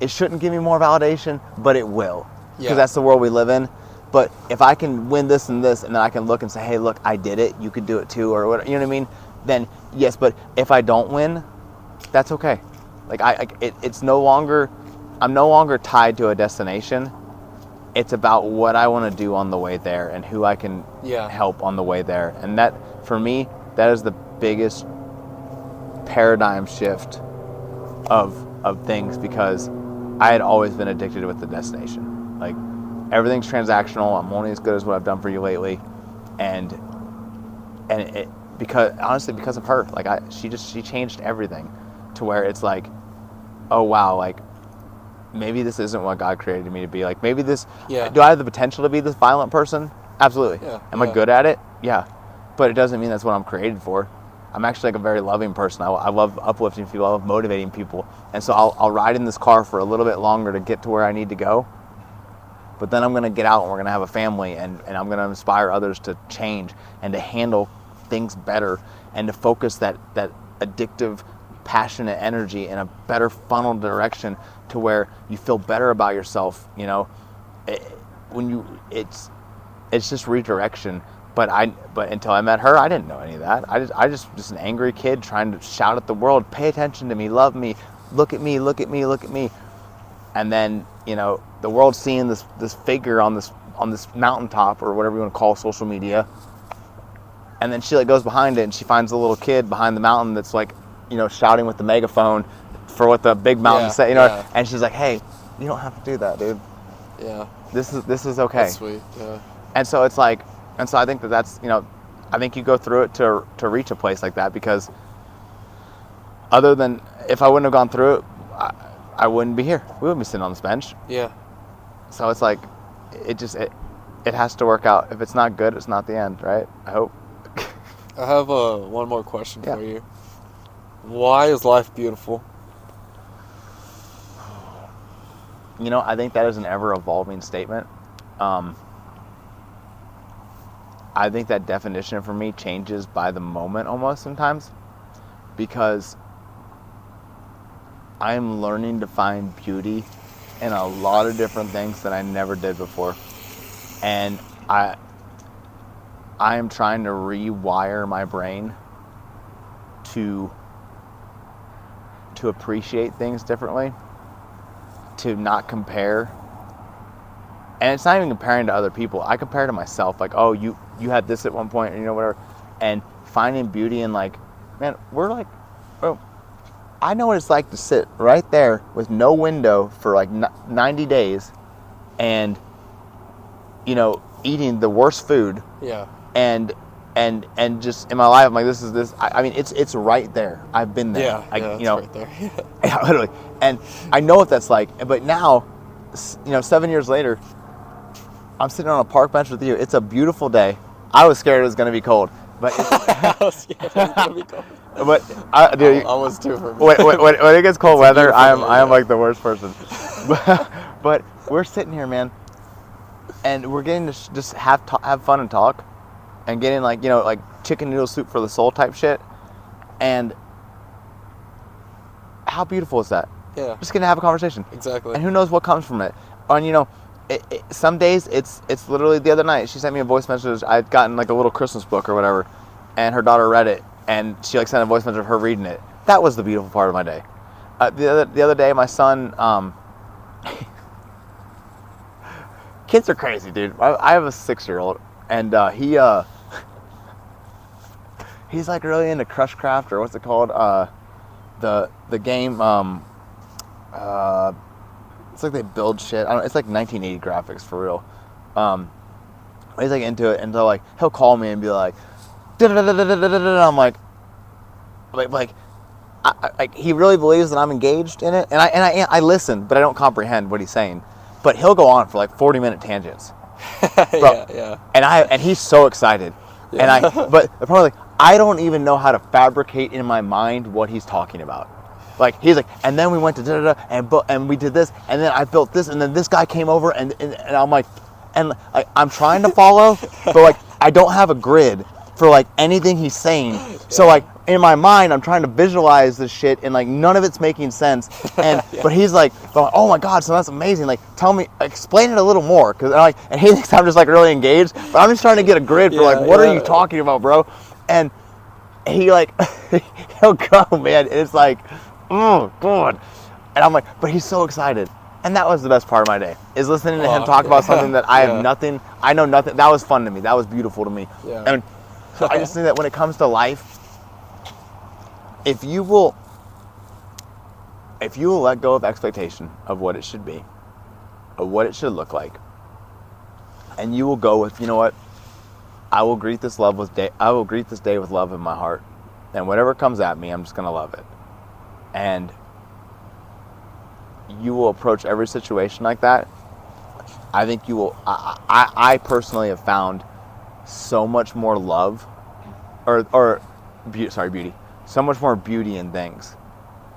It shouldn't give me more validation, but it will. Because that's the world we live in. But if I can win this and this, and then I can look and say, hey, look, I did it, you could do it too, or whatever, you know what I mean? Then yes, but if I don't win, that's okay. Like, it's no longer, I'm no longer tied to a destination. It's about what I want to do on the way there and who I can help on the way there. And that, for me, that is the biggest paradigm shift of things, because I had always been addicted with the destination. Like, everything's transactional. I'm only as good as what I've done for you lately. And it, because of her, like, she changed everything to where it's like, oh wow, like, maybe this isn't what God created me to be. Like, maybe this, do I have the potential to be this violent person? Absolutely. Am I good at it? Yeah. But it doesn't mean that's what I'm created for. I'm actually, like, a very loving person. I love uplifting people. I love motivating people. And so I'll ride in this car for a little bit longer to get to where I need to go. But then I'm going to get out and we're going to have a family, and I'm going to inspire others to change and to handle things better and to focus that addictive, passionate energy in a better funneled direction to where you feel better about yourself. You know, it's just redirection. But until I met her, I didn't know any of that. I just an angry kid trying to shout at the world, pay attention to me, love me, look at me, look at me, look at me. And then, you know, the world's seeing this figure on this mountaintop, or whatever you want to call social media. And then she, like, goes behind it and she finds a little kid behind the mountain that's, like, you know, shouting with the megaphone for what the big mountain say, you know. And she's like, hey, you don't have to do that, dude. Yeah. This is okay. That's sweet. Yeah. And so it's like, and so I think that's, you know, I think you go through it to reach a place like that, because other than, if I wouldn't have gone through it, I wouldn't be here. We wouldn't be sitting on this bench. Yeah. So it's like, it has to work out. If it's not good, it's not the end, right? I hope. I have one more question for you. Why is life beautiful? You know, I think that is an ever-evolving statement. I think that definition for me changes by the moment almost sometimes, because I'm learning to find beauty in a lot of different things that I never did before. And I am trying to rewire my brain to appreciate things differently, to not compare. And it's not even comparing to other people. I compare to myself, like, oh, you had this at one point, or, you know, whatever. And finding beauty in, like, man, we're like, oh, I know what it's like to sit right there with no window for like 90 days and, you know, eating the worst food. Yeah. And just in my life, I'm like, this. I mean, it's right there. I've been there. Yeah, you know, right there. Yeah, literally. And I know what that's like. But now, you know, 7 years later, I'm sitting on a park bench with you. It's a beautiful day. I was scared it was going to be cold, but I was scared it was going to be cold. But I was too for me. When it gets cold weather, I am like the worst person. But we're sitting here, man, and we're getting to just have fun and talk, and getting, like, you know, like chicken noodle soup for the soul type shit. And how beautiful is that? Yeah. Just getting to have a conversation. Exactly. And who knows what comes from it? And, you know, some days it's literally the other night she sent me a voice message. I'd gotten like a little Christmas book or whatever, and her daughter read it, and she like sent a voice message of her reading it. That was the beautiful part of my day. The other day, my son, kids are crazy, dude. I have a 6-year-old, and he's like really into Crushcraft, or what's it called? The game. It's like they build shit. I don't. It's like 1980 graphics for real. He's like into it, and so like he'll call me and be like, I'm like, he really believes that I'm engaged in it, and I listen, but I don't comprehend what he's saying. But he'll go on for like 40-minute tangents. Bro, yeah. And he's so excited. Yeah. But the problem is, like, I don't even know how to fabricate in my mind what he's talking about. Like, he's like, and then we went to and we did this, and then I built this, and then this guy came over, and I'm like, and like, I'm trying to follow, but like I don't have a grid for like anything he's saying. Yeah. So like in my mind, I'm trying to visualize this shit, and like none of it's making sense. And but he's like, oh my god, so that's amazing. Like, tell me, explain it a little more, and he thinks I'm just like really engaged, but I'm just trying to get a grid for like what are you talking about, bro? And he like he'll go, man. And it's like, oh god, and I'm like, but he's so excited. And that was the best part of my day, is listening to him talk about something that I know nothing. That was fun to me. That was beautiful to me. Yeah. And so I just think that when it comes to life, if you will let go of expectation of what it should be, of what it should look like, and you will go with, you know what, I will greet this day with love in my heart, and whatever comes at me, I'm just gonna love it. And you will approach every situation like that. I think you will. I personally have found so much more love, beauty. So much more beauty in things